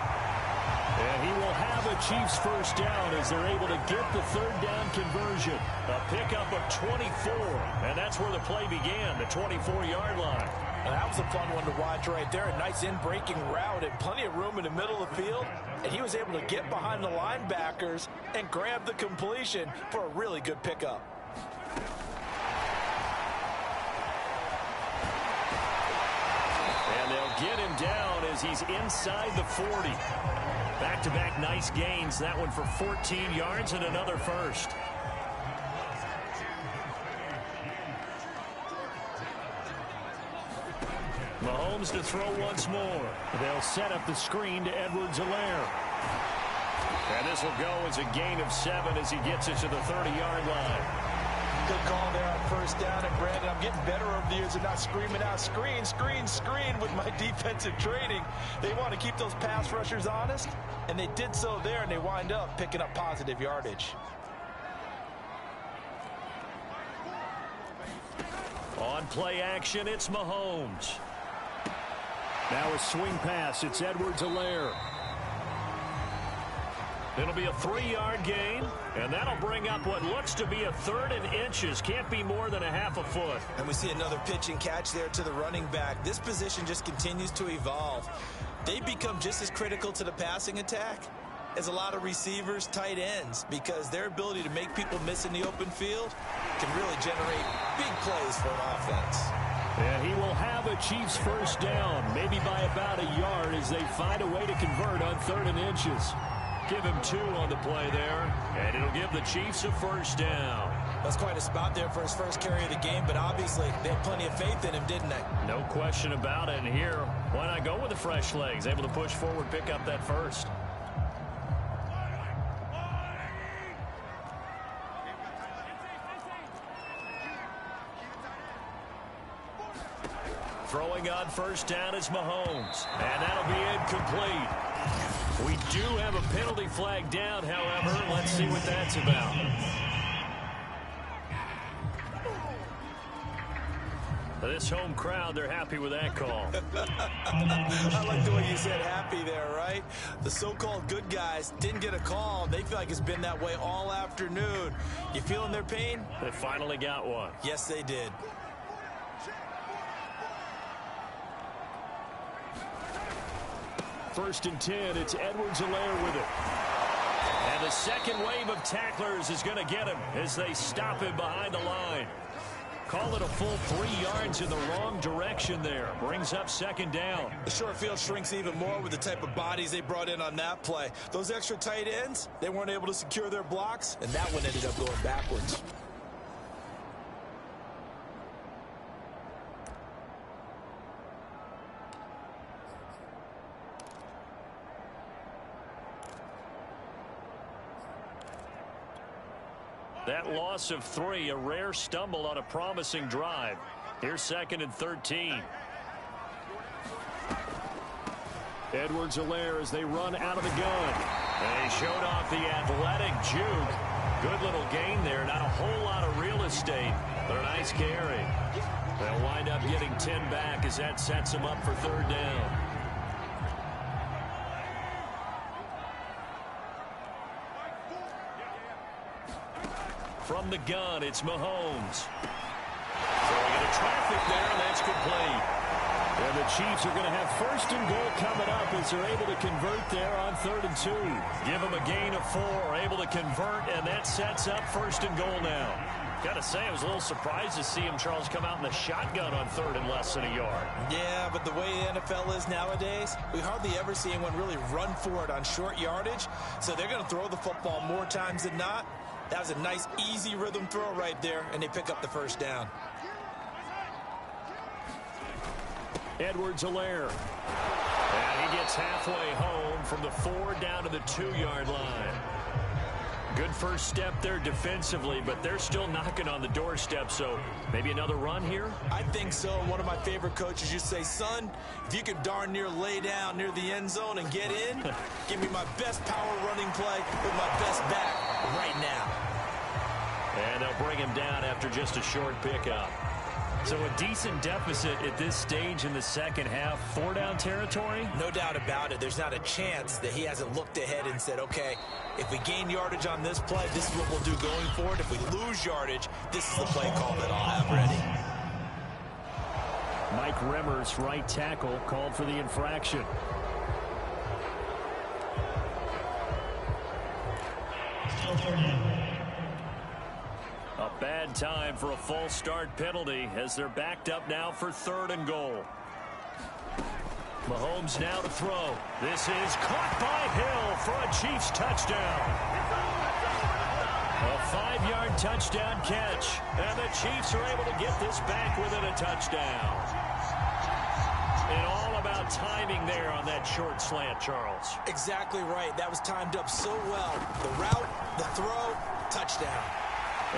And he will have a Chiefs first down as they're able to get the third down conversion. A pickup of 24, and that's where the play began, the 24-yard line. And that was a fun one to watch right there. A nice in-breaking route and plenty of room in the middle of the field. And he was able to get behind the linebackers and grab the completion for a really good pickup. And they'll get him down as he's inside the 40. Back-to-back nice gains. That one for 14 yards and another first. Mahomes to throw once more. They'll set up the screen to Edwards-Helaire. And this will go as a gain of 7 as he gets it to the 30-yard line. Good call there on first down. And, Brandon, I'm getting better over the years of not screaming out, screen, screen, screen with my defensive training. They want to keep those pass rushers honest, and they did so there, and they wind up picking up positive yardage. On play action, it's Mahomes. Now a swing pass. It's Edwards-Helaire. It'll be a 3-yard gain, and that'll bring up what looks to be a 3rd and inches. Can't be more than a half a foot. And we see another pitch and catch there to the running back. This position just continues to evolve. They become just as critical to the passing attack as a lot of receivers, tight ends, because their ability to make people miss in the open field can really generate big plays for an offense. And he will have a Chiefs first down, maybe by about a yard as they find a way to convert on 3rd and inches. Give him 2 on the play there, and it'll give the Chiefs a first down. That's quite a spot there for his first carry of the game, but obviously they had plenty of faith in him, didn't they? No question about it. And here, why not go with the fresh legs? Able to push forward, pick up that first. Throwing on first down is Mahomes, and that'll be incomplete. We do have a penalty flag down, however. Let's see what that's about. This home crowd, they're happy with that call. I like the way you said happy there, right? The so-called good guys didn't get a call. They feel like it's been that way all afternoon. You feeling their pain? They finally got one. Yes, they did. First and 10, it's Edwards-Helaire with it. And the second wave of tacklers is going to get him as they stop him behind the line. Call it a full 3 yards in the wrong direction there. Brings up second down. The short field shrinks even more with the type of bodies they brought in on that play. Those extra tight ends, they weren't able to secure their blocks, and that one ended up going backwards. That loss of 3, a rare stumble on a promising drive. Here's 2nd and 13. Edwards-Helaire as they run out of the gun. And he showed off the athletic juke. Good little gain there. Not a whole lot of real estate, but a nice carry. They'll wind up getting 10 back as that sets them up for 3rd down. From the gun, it's Mahomes. Throwing into traffic there, and that's complete. And the Chiefs are going to have 1st and goal coming up as they're able to convert there on 3rd and 2. Give them a gain of 4, able to convert, and that sets up 1st and goal now. Got to say, I was a little surprised to see him, Charles, come out in the shotgun on 3rd and less than a yard. Yeah, but the way the NFL is nowadays, we hardly ever see anyone really run for it on short yardage. So they're going to throw the football more times than not. That was a nice, easy rhythm throw right there, and they pick up the first down. Edwards-Helaire. And he gets halfway home from the 4 down to the 2-yard line. Good first step there defensively, but they're still knocking on the doorstep, so maybe another run here? I think so. One of my favorite coaches used to say, son, if you could darn near lay down near the end zone and get in, give me my best power running play with my best back right now. And they'll bring him down after just a short pickup. So a decent deficit at this stage in the second half. 4-down territory? No doubt about it. There's not a chance that he hasn't looked ahead and said, okay, if we gain yardage on this play, this is what we'll do going forward. If we lose yardage, this is the play call that I'll have ready. Mike Remmers, right tackle, called for the infraction. Bad time for a false start penalty as they're backed up now for 3rd and goal. Mahomes now to throw. This is caught by Hill for a Chiefs touchdown. A 5-yard touchdown catch, and the Chiefs are able to get this back within a touchdown. And all about timing there on that short slant, Charles. Exactly right. That was timed up so well. The route, the throw, touchdown.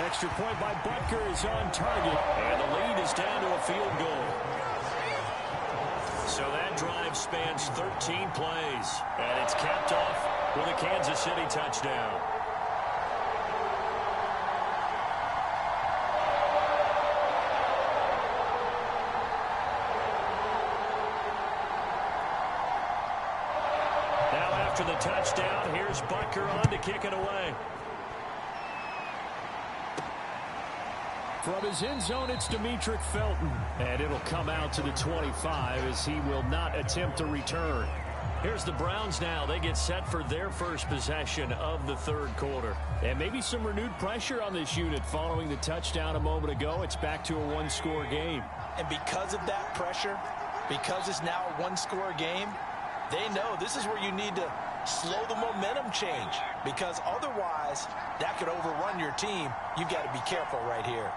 Extra point by Butker is on target, and the lead is down to a field goal. So that drive spans 13 plays, and it's capped off with a Kansas City touchdown. Now after the touchdown, here's Butker on to kick it away. From his end zone, it's Demetric Felton. And it'll come out to the 25 as he will not attempt to return. Here's the Browns now. They get set for their first possession of the 3rd quarter. And maybe some renewed pressure on this unit following the touchdown a moment ago. It's back to a 1-score game. And because of that pressure, because it's now a 1-score game, they know this is where you need to slow the momentum change. Because otherwise, that could overrun your team. You've got to be careful right here.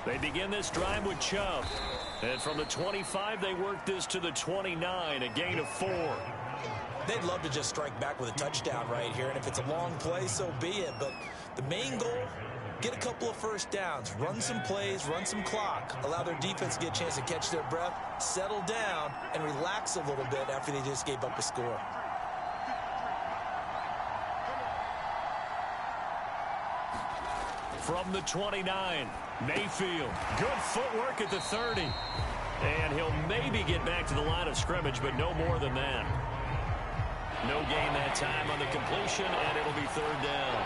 They begin this drive with Chubb. And from the 25, they work this to the 29, a gain of 4. They'd love to just strike back with a touchdown right here. And if it's a long play, so be it. But the main goal, get a couple of first downs, run some plays, run some clock, allow their defense to get a chance to catch their breath, settle down, and relax a little bit after they just gave up a score. From the 29, Mayfield. Good footwork at the 30. And he'll maybe get back to the line of scrimmage, but no more than that. No gain that time on the completion, and it'll be 3rd down.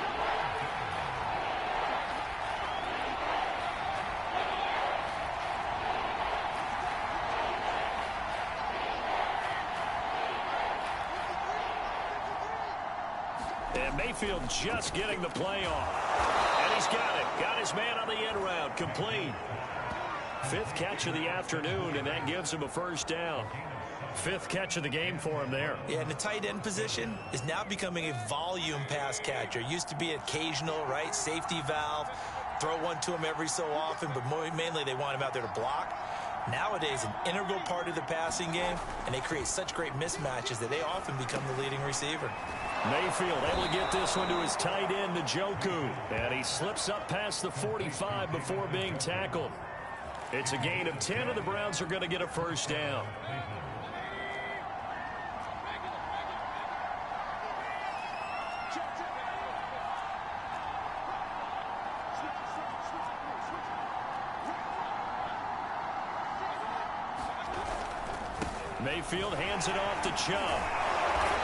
And Mayfield just getting the play off. And he's got it. Got his man on the end route. Complete. 5th catch of the afternoon, and that gives him a 1st down. 5th catch of the game for him there. Yeah, and the tight end position is now becoming a volume pass catcher. Used to be occasional, right? Safety valve. Throw one to him every so often, but mainly they want him out there to block. Nowadays, an integral part of the passing game, and they create such great mismatches that they often become the leading receiver. Mayfield able to get this one to his tight end, Njoku. And he slips up past the 45 before being tackled. It's a gain of 10, and the Browns are going to get a 1st down. Mayfield hands it off to Chubb.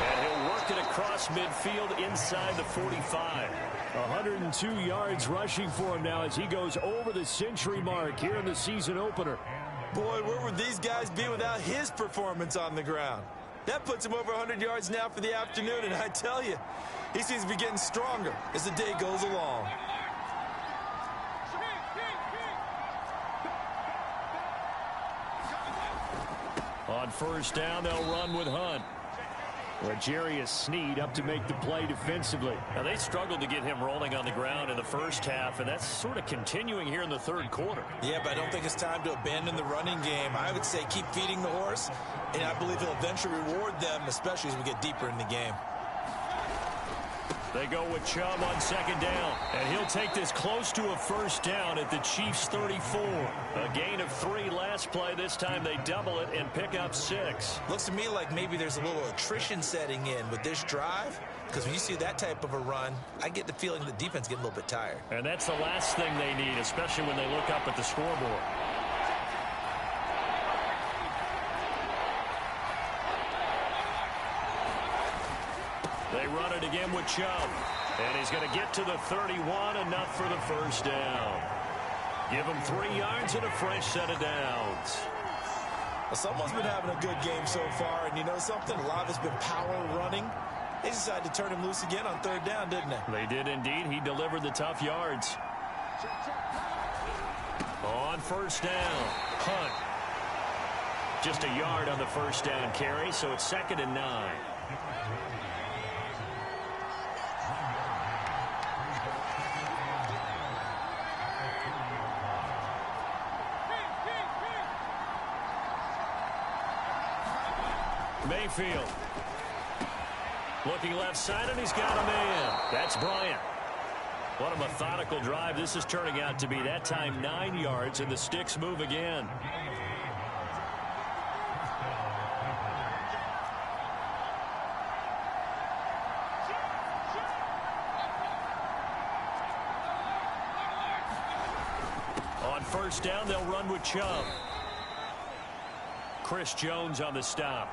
And he'll work it across midfield inside the 45. 102 yards rushing for him now as he goes over the century mark here in the season opener. Boy, where would these guys be without his performance on the ground? That puts him over 100 yards now for the afternoon, and I tell you, he seems to be getting stronger as the day goes along. On 1st down, they'll run with Hunt. L'Jarius Sneed up to make the play defensively. Now, they struggled to get him rolling on the ground in the 1st half, and that's sort of continuing here in the 3rd quarter. Yeah, but I don't think it's time to abandon the running game. I would say keep feeding the horse, and I believe he'll eventually reward them, especially as we get deeper in the game. They go with Chubb on 2nd down, and he'll take this close to a 1st down at the Chiefs' 34. A gain of 3 last play. This time they double it and pick up 6. Looks to me like maybe there's a little attrition setting in with this drive, because when you see that type of a run, I get the feeling the defense getting a little bit tired. And that's the last thing they need, especially when they look up at the scoreboard. They run it again with Chubb. And he's going to get to the 31, enough for the 1st down. Give him 3 yards and a fresh set of downs. Well, someone's been having a good game so far, and you know something? A lot of it's been power running. They decided to turn him loose again on third down, didn't they? They did indeed. He delivered the tough yards. On first down, Hunt. Just a yard on the first down carry, so it's 2nd and 9. Mayfield. Looking left side, and he's got a man. That's Bryant. What a methodical drive this is turning out to be. That time 9 yards, and the sticks move again. On first down, they'll run with Chubb. Chris Jones on the stop.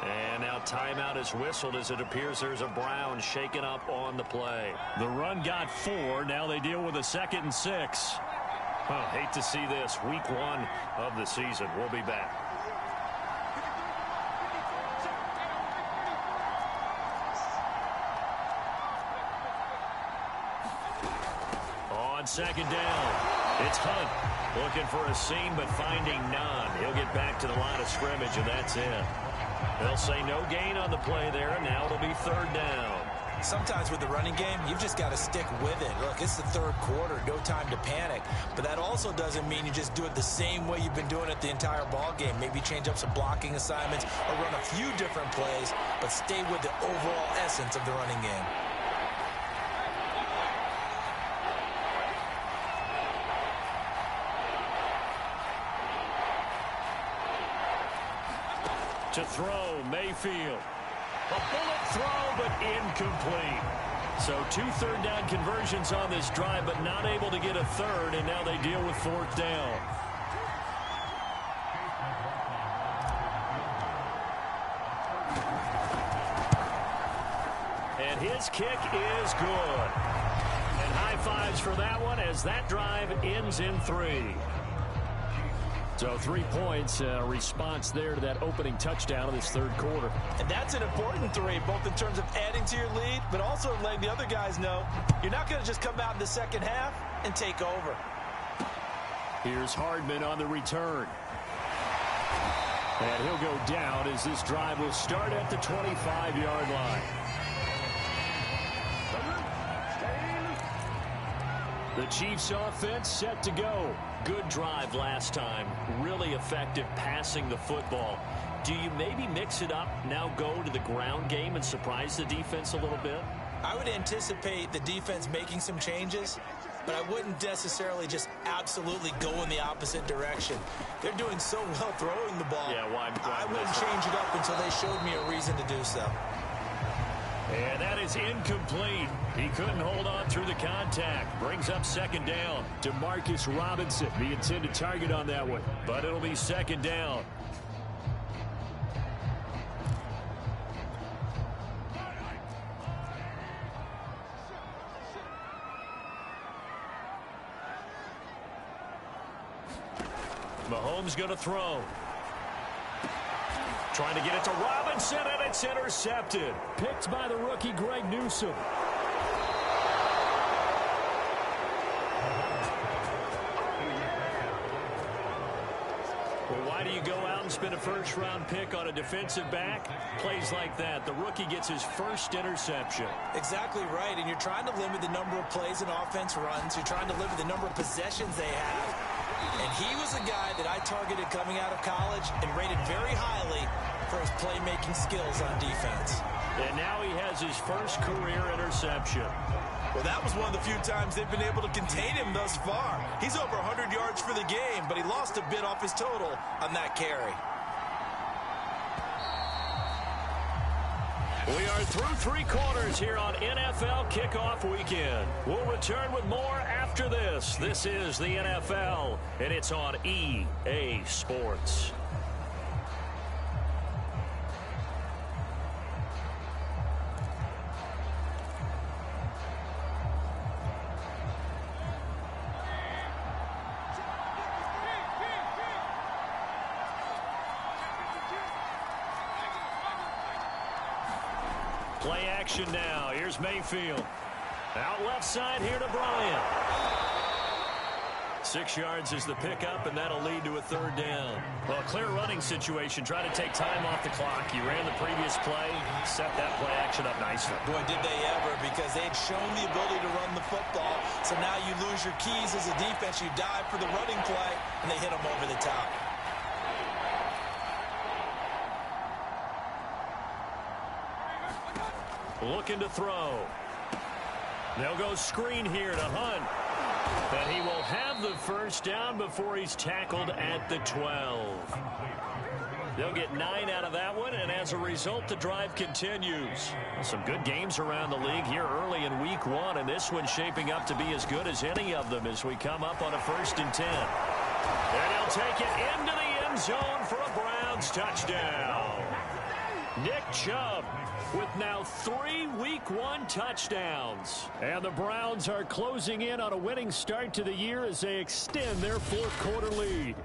And now timeout is whistled as it appears there's a Brown shaken up on the play. The run got 4. Now they deal with a 2nd and 6. Hate to see this. Week 1 of the season. We'll be back. On 2nd down, it's Hunt looking for a seam but finding none. He'll get back to the line of scrimmage, and that's it. They'll say no gain on the play there, and now it'll be 3rd down. Sometimes with the running game, you've just got to stick with it. Look, it's the 3rd quarter, no time to panic. But that also doesn't mean you just do it the same way you've been doing it the entire ball game. Maybe change up some blocking assignments or run a few different plays, but stay with the overall essence of the running game. To throw, Mayfield. A bullet throw, but incomplete. So 2 third-down conversions on this drive, but not able to get a third, and now they deal with 4th down. And his kick is good. And high fives for that one as that drive ends in 3. So 3 points, response there to that opening touchdown of this 3rd quarter. And that's an important 3, both in terms of adding to your lead, but also letting the other guys know you're not going to just come out in the second half and take over. Here's Hardman on the return. And he'll go down as this drive will start at the 25-yard line. The Chiefs offense set to go. Good drive last time. Really effective passing the football. Do you maybe mix it up, now go to the ground game and surprise the defense a little bit? I would anticipate the defense making some changes, but I wouldn't necessarily just absolutely go in the opposite direction. They're doing so well throwing the ball. Yeah, why I wouldn't change it up until they showed me a reason to do so. And that is incomplete. He couldn't hold on through the contact. Brings up 2nd down. Demarcus Robinson, the intended target on that one. But it'll be 2nd down. Mahomes going to throw. Trying to get it to Robinson, and it's intercepted. Picked by the rookie, Greg Newsome. Well, why do you go out and spend a first-round pick on a defensive back? Plays like that. The rookie gets his first interception. Exactly right, and you're trying to limit the number of plays an offense runs. You're trying to limit the number of possessions they have. And he was a guy that I targeted coming out of college and rated very highly for his playmaking skills on defense. And now he has his first career interception. Well, that was one of the few times they've been able to contain him thus far. He's over 100 yards for the game, but he lost a bit off his total on that carry. We are through 3 quarters here on NFL Kickoff Weekend. We'll return with more after this. This is the NFL, and it's on EA Sports. Play action now. Here's Mayfield. Out left side here to Bryant. 6 yards is the pickup, and that'll lead to a third down. Well, a clear running situation. Try to take time off the clock. You ran the previous play, set that play action up nicely. Boy, did they ever, because they'd shown the ability to run the football. So now you lose your keys as a defense. You dive for the running play, and they hit them over the top. Looking to throw. They'll go screen here to Hunt. And he will have the first down before he's tackled at the 12. They'll get 9 out of that one, and as a result, the drive continues. Some good games around the league here early in week 1, and this one's shaping up to be as good as any of them as we come up on a 1st and 10. And he'll take it into the end zone for a Browns touchdown. Nick Chubb with now 3 Week 1 touchdowns. And the Browns are closing in on a winning start to the year as they extend their 4th quarter lead.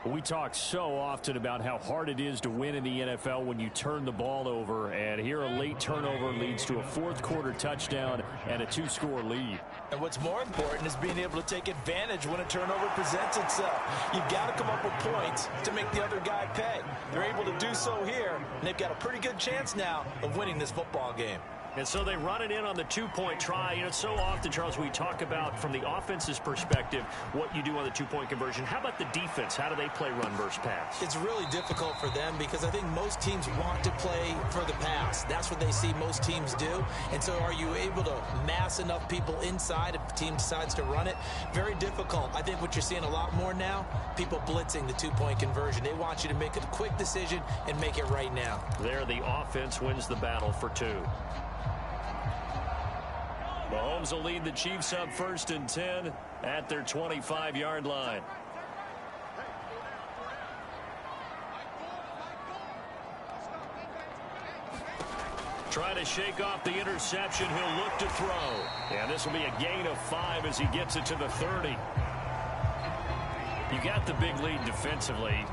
We talk so often about how hard it is to win in the NFL when you turn the ball over, and here a late turnover leads to a 4th quarter touchdown and a 2-score lead. And what's more important is being able to take advantage when a turnover presents itself. You've got to come up with points to make the other guy pay. They're able to do so here, and they've got a pretty good chance now of winning this football game. And so they run it in on the 2-point try. You know, so often, Charles, we talk about from the offense's perspective what you do on the 2-point conversion. How about the defense? How do they play run versus pass? It's really difficult for them because I think most teams want to play for the pass. That's what they see most teams do. And so are you able to mass enough people inside if the team decides to run it? Very difficult. I think what you're seeing a lot more now, people blitzing the 2-point conversion. They want you to make a quick decision and make it right now. There, the offense wins the battle for 2. Mahomes will lead the Chiefs up 1st and 10 at their 25-yard line. Trying to shake off the interception. He'll look to throw. And this will be a gain of 5 as he gets it to the 30. You got the big lead defensively.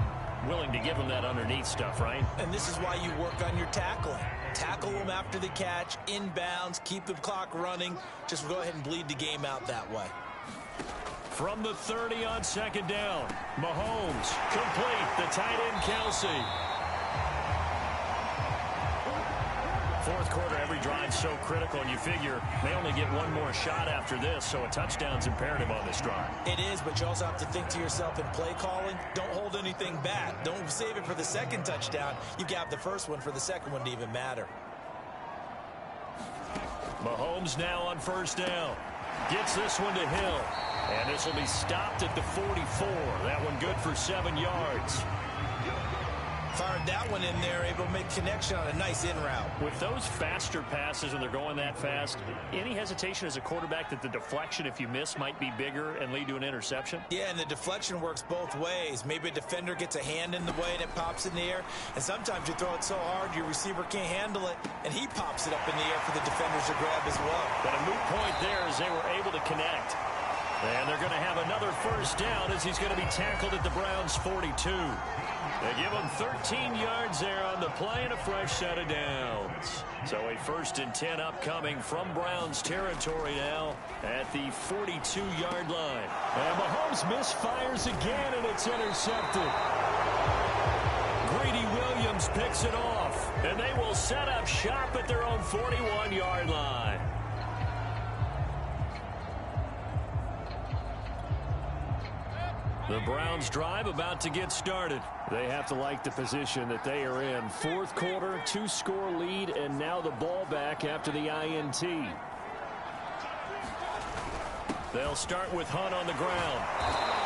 Willing to give him that underneath stuff, right? And this is why you work on your tackling. Tackle them after the catch, inbounds, keep the clock running. Just go ahead and bleed the game out that way. From the 30 on 2nd down, Mahomes complete. The tight end, Kelsey. 4th quarter, every drive so critical, and you figure they only get one more shot after this, so a touchdown's imperative on this drive. It is, but you also have to think to yourself in play calling, don't hold anything back. Don't save it for the 2nd touchdown. You got the 1st one for the 2nd one to even matter. Mahomes now on 1st down. Gets this one to Hill. And this will be stopped at the 44. That one good for 7 yards. Fired that one in there, able to make connection on a nice in route. With those faster passes when they're going that fast, any hesitation as a quarterback that the deflection, if you miss, might be bigger and lead to an interception? Yeah, and the deflection works both ways. Maybe a defender gets a hand in the way and it pops in the air. And sometimes you throw it so hard your receiver can't handle it, and he pops it up in the air for the defenders to grab as well. But a moot point there as they were able to connect. And they're going to have another 1st down as he's going to be tackled at the Browns' 42. They give him 13 yards there on the play and a fresh set of downs. So a 1st and 10 upcoming from Browns territory now at the 42-yard line. And Mahomes misfires again, and it's intercepted. Greedy Williams picks it off, and they will set up shop at their own 41-yard line. The Browns drive about to get started. They have to like the position that they are in. 4th quarter, 2-score lead, and now the ball back after the INT. They'll start with Hunt on the ground.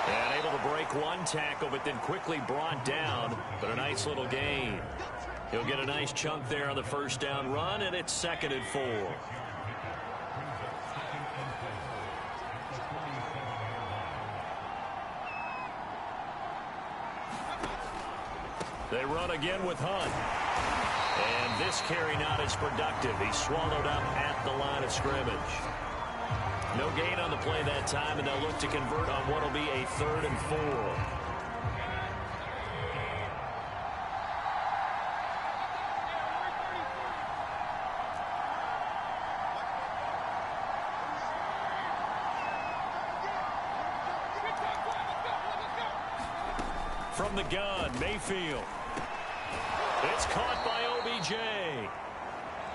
And able to break one tackle, but then quickly brought down. But a nice little gain. He'll get a nice chunk there on the 1st down run, and it's 2nd and 4. They run again with Hunt. And this carry not as productive. He's swallowed up at the line of scrimmage. No gain on the play that time, and they'll look to convert on what will be a 3rd and 4. From the gun, Mayfield. It's caught by OBJ.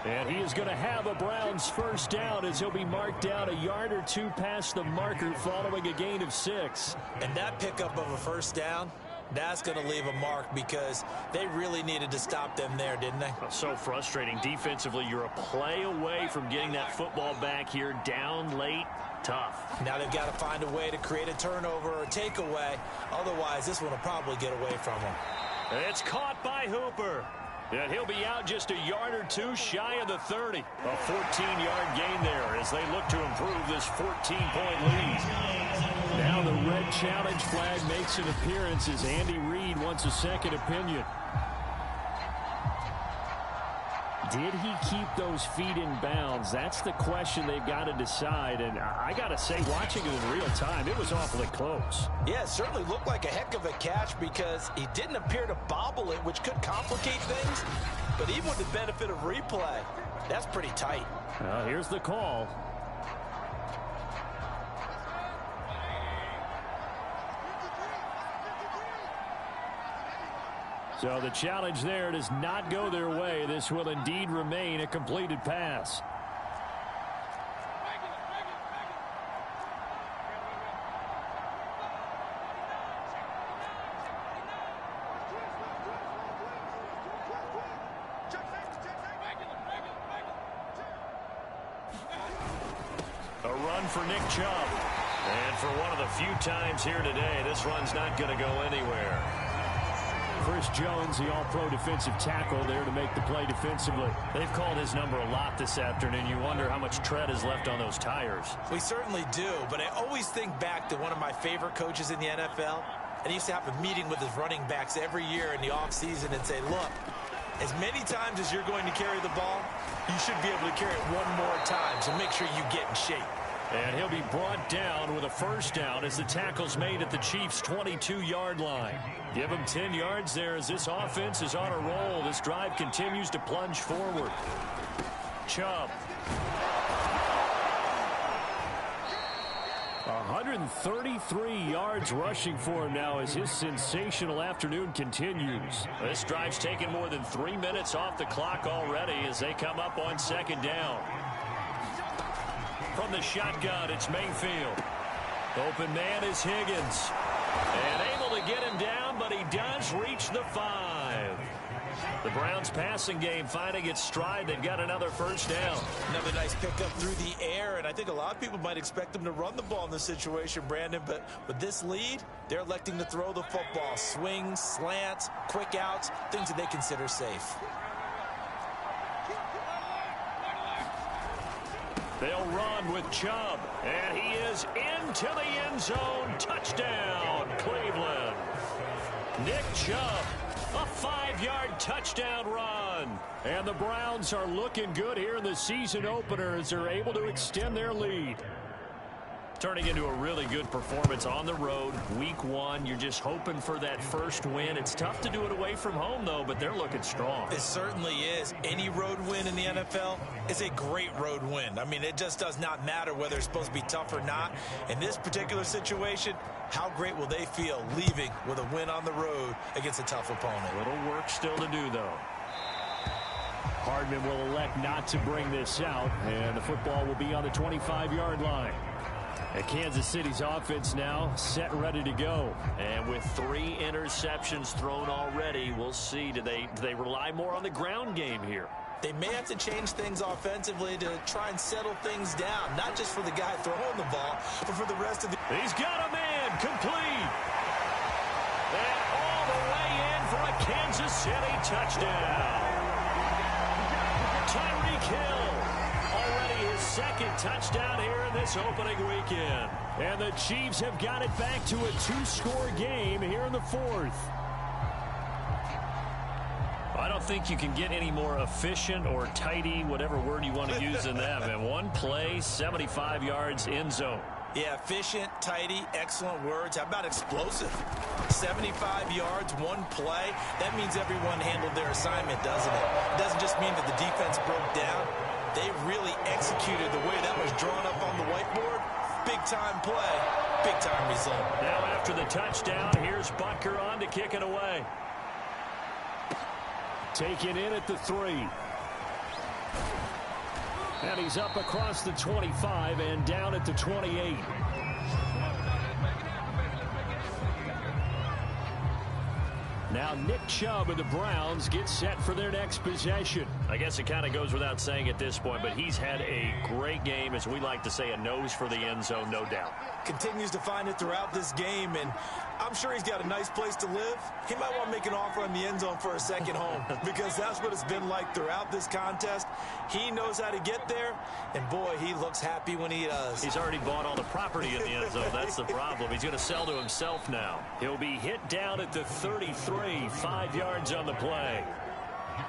And he is going to have a Browns first down as he'll be marked down a yard or two past the marker following a gain of 6. And that pickup of a first down, that's going to leave a mark because they really needed to stop them there, didn't they? So frustrating. Defensively, you're a play away from getting that football back here down late. Tough. Now they've got to find a way to create a turnover or takeaway. Otherwise, this one will probably get away from them. It's caught by Hooper. And he'll be out just a yard or two shy of the 30. A 14-yard gain there as they look to improve this 14-point lead. Now the red challenge flag makes an appearance as Andy Reid wants a second opinion. Did he keep those feet in bounds? That's the question they've got to decide. And I got to say, watching it in real time, it was awfully close. Yeah, it certainly looked like a heck of a catch because he didn't appear to bobble it, which could complicate things. But even with the benefit of replay, that's pretty tight. Here's the call. So the challenge there does not go their way. This will indeed remain a completed pass. A run for Nick Chubb. And for one of the few times here today, this run's not going to go anywhere. Chris Jones, the all-pro defensive tackle, there to make the play defensively. They've called his number a lot this afternoon. You wonder how much tread is left on those tires. We certainly do, but I always think back to one of my favorite coaches in the NFL. And he used to have a meeting with his running backs every year in the offseason and say, look, as many times as you're going to carry the ball, you should be able to carry it one more time, so make sure you get in shape. And he'll be brought down with a first down as the tackle's made at the Chiefs' 22-yard line. Give him 10 yards there as this offense is on a roll. This drive continues to plunge forward. Chubb. 133 yards rushing for him now as his sensational afternoon continues. This drive's taken more than 3 minutes off the clock already as they come up on second down. From the shotgun, it's Mayfield. Open man is Higgins. And able to get him down, but he does reach the 5. The Browns passing game finding its stride. They've got another first down. Another nice pickup through the air, and I think a lot of people might expect them to run the ball in this situation, Brandon, but with this lead, they're electing to throw the football. Swings, slants, quick outs, things that they consider safe. They'll run with Chubb, and he is into the end zone. Touchdown, Cleveland. Nick Chubb, a 5-yard touchdown run. And the Browns are looking good here in the season opener as they're able to extend their lead. Turning into a really good performance on the road. Week 1, you're just hoping for that first win. It's tough to do it away from home, though, but they're looking strong. It certainly is. Any road win in the NFL is a great road win. I mean, it just does not matter whether it's supposed to be tough or not. In this particular situation, how great will they feel leaving with a win on the road against a tough opponent? A little work still to do, though. Hardman will elect not to bring this out, and the football will be on the 25-yard line. And Kansas City's offense now set and ready to go. And with 3 interceptions thrown already, we'll see. Do they rely more on the ground game here? They may have to change things offensively to try and settle things down, not just for the guy throwing the ball, but for the rest of the... He's got a man, complete. And all the way in for a Kansas City touchdown. Tyreek Hill, already his second touchdown here in this opening weekend. And the Chiefs have got it back to a 2-score game here in the 4th. I don't think you can get any more efficient or tidy, whatever word you want to use in that. And one play, 75 yards, end zone. Yeah, efficient, tidy, excellent words. How about explosive? 75 yards, one play. That means everyone handled their assignment, doesn't it? It doesn't just mean that the defense broke down. They really executed the way that was drawn up on the whiteboard. Big-time play Big-time result. Now after the touchdown, here's Butker on to kick it away. Taken in at the 3. And he's up across the 25 and down at the 28. Now Nick Chubb of the Browns gets set for their next possession. I guess it kind of goes without saying at this point, but he's had a great game, as we like to say, a nose for the end zone, no doubt. Continues to find it throughout this game, and I'm sure he's got a nice place to live. He might want to make an offer on the end zone for a second home because that's what it's been like throughout this contest. He knows how to get there, and boy, he looks happy when he does. He's already bought all the property in the end zone. That's the problem. He's going to sell to himself now. He'll be hit down at the 33, 5 yards on the play.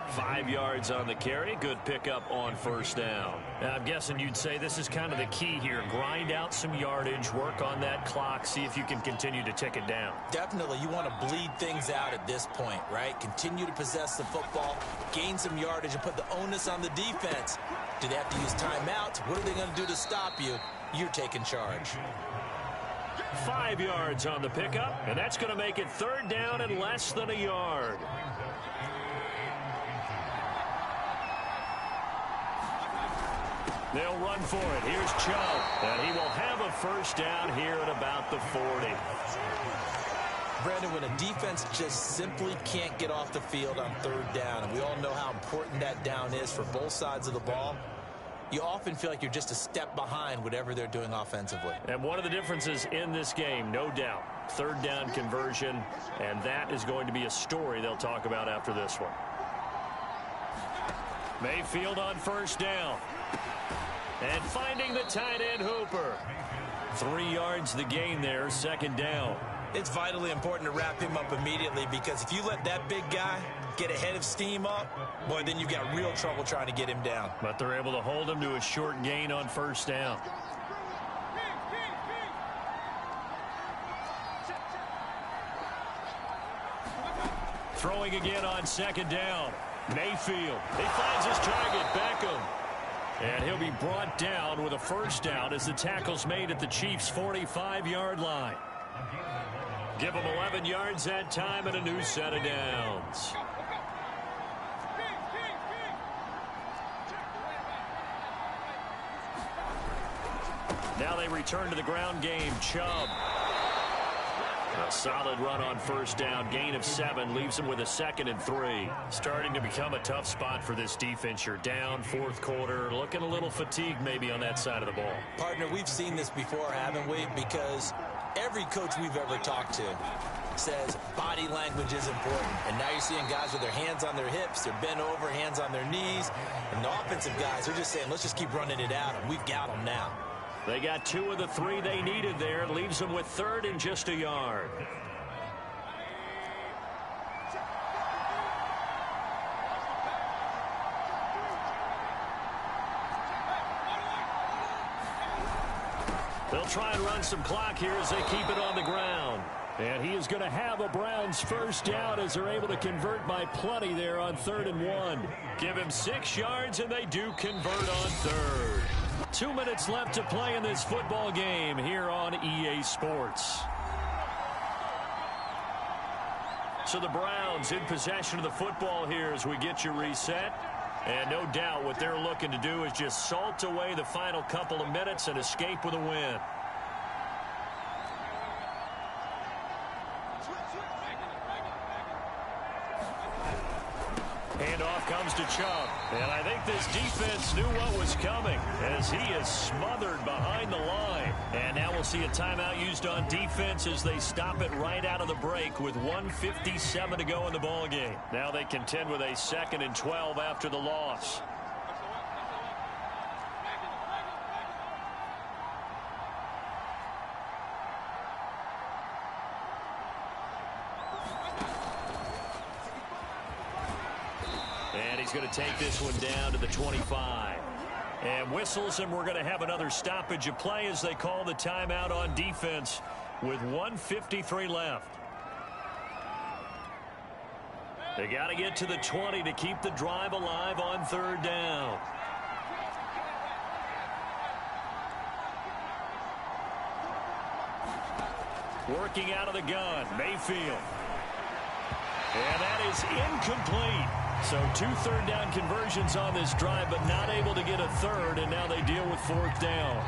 5 yards on the carry. Good pickup on first down. Now, I'm guessing you'd say this is kind of the key here. Grind out some yardage, work on that clock, see if you can continue to tick it down. Definitely, you want to bleed things out at this point, right? Continue to possess the football, gain some yardage, and put the onus on the defense. Do they have to use timeouts? What are they going to do to stop you? You're taking charge. 5 yards on the pickup, and that's going to make it third down and less than a yard. They'll run for it. Here's Chubb, and he will have a first down here at about the 40. Brandon, when a defense just simply can't get off the field on third down, and we all know how important that down is for both sides of the ball, you often feel like you're just a step behind whatever they're doing offensively. And one of the differences in this game, no doubt, third down conversion, and that is going to be a story they'll talk about after this one. Mayfield on first down. And finding the tight end Hooper. 3 yards the gain there, second down. It's vitally important to wrap him up immediately because if you let that big guy get ahead of steam up, boy, then you've got real trouble trying to get him down. But they're able to hold him to a short gain on first down. Throwing again on second down. Mayfield. He finds his target, Beckham. And he'll be brought down with a first down as the tackle's made at the Chiefs' 45-yard line. Give them 11 yards that time and a new set of downs. Now they return to the ground game. Chubb. A solid run on first down. Gain of 7 leaves him with a 2nd and 3. Starting to become a tough spot for this defense. You're down fourth quarter. Looking a little fatigued maybe on that side of the ball. Partner, we've seen this before, haven't we? Because every coach we've ever talked to says body language is important. And now you're seeing guys with their hands on their hips. They're bent over, hands on their knees. And the offensive guys are just saying, let's just keep running it out. And we've got them now. They got 2 of the 3 they needed there. It leaves them with third and just a yard. They'll try and run some clock here as they keep it on the ground. And he is going to have a Browns first down as they're able to convert by plenty there on 3rd and 1. Give him 6 yards, and they do convert on third. 2 minutes left to play in this football game here on EA Sports. So the Browns in possession of the football here as we get you reset. And no doubt what they're looking to do is just salt away the final couple of minutes and escape with a win. Handoff comes to Chubb. And I think this defense knew what was coming as he is smothered behind the line. And now we'll see a timeout used on defense as they stop it right out of the break with 1:57 to go in the ball game. Now they contend with a 2nd and 12 after the loss. And he's going to take this one down to the 25. And whistles, and we're going to have another stoppage of play as they call the timeout on defense with 1:53 left. They got to get to the 20 to keep the drive alive on 3rd down. Working out of the gun, Mayfield. And that is incomplete. So 2 third-down conversions on this drive, but not able to get a third, and now they deal with 4th down.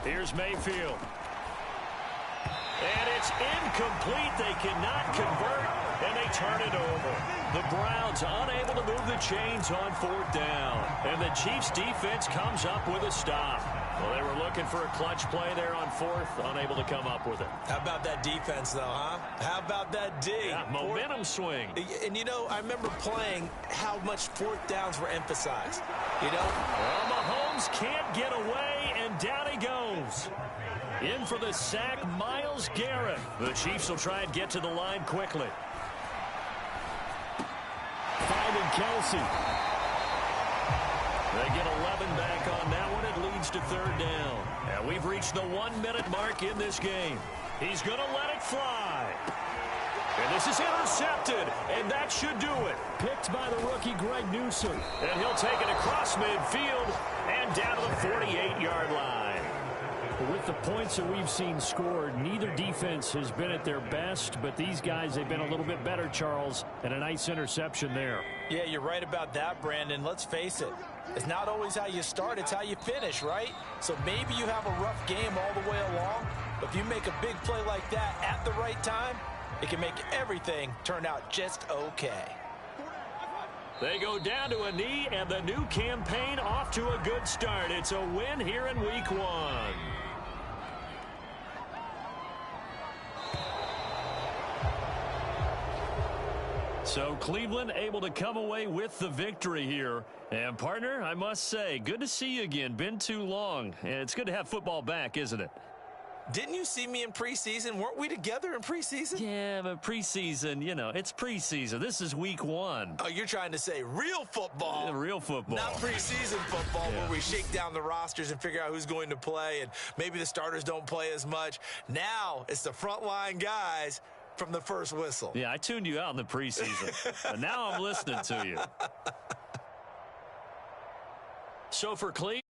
Here's Mayfield. And it's incomplete. They cannot convert, and they turn it over. The Browns unable to move the chains on 4th down. And the Chiefs defense comes up with a stop. Well, they were looking for a clutch play there on 4th, unable to come up with it. How about that defense, though, huh? How about that D? Yeah, momentum swing. And, you know, I remember playing how much 4th downs were emphasized. You know? Well, Mahomes can't get away, and down he goes. In for the sack, Myles Garrett. The Chiefs will try and get to the line quickly. Finding Kelsey. They get 11 back on that one. It leads to 3rd down. And we've reached the 1-minute mark in this game. He's going to let it fly. And this is intercepted, and that should do it. Picked by the rookie Greg Newsome. And he'll take it across midfield and down to the 48-yard line. With the points that we've seen scored, neither defense has been at their best, but these guys have been a little bit better, Charles, and a nice interception there. Yeah, you're right about that, Brandon. Let's face it. It's not always how you start, it's how you finish, right? So maybe you have a rough game all the way along, but if you make a big play like that at the right time, it can make everything turn out just okay. They go down to a knee, and the new campaign off to a good start. It's a win here in Week 1. So Cleveland able to come away with the victory here. And, partner, I must say, good to see you again. Been too long. And it's good to have football back, isn't it? Didn't you see me in preseason? Weren't we together in preseason? Yeah, but preseason, you know, it's preseason. This is Week 1. Oh, you're trying to say real football. Yeah, real football. Not preseason football where we shake down the rosters and figure out who's going to play, and maybe the starters don't play as much. Now it's the frontline guys from the first whistle. Yeah, I tuned you out in the preseason. But now I'm listening to you. So for Cleveland.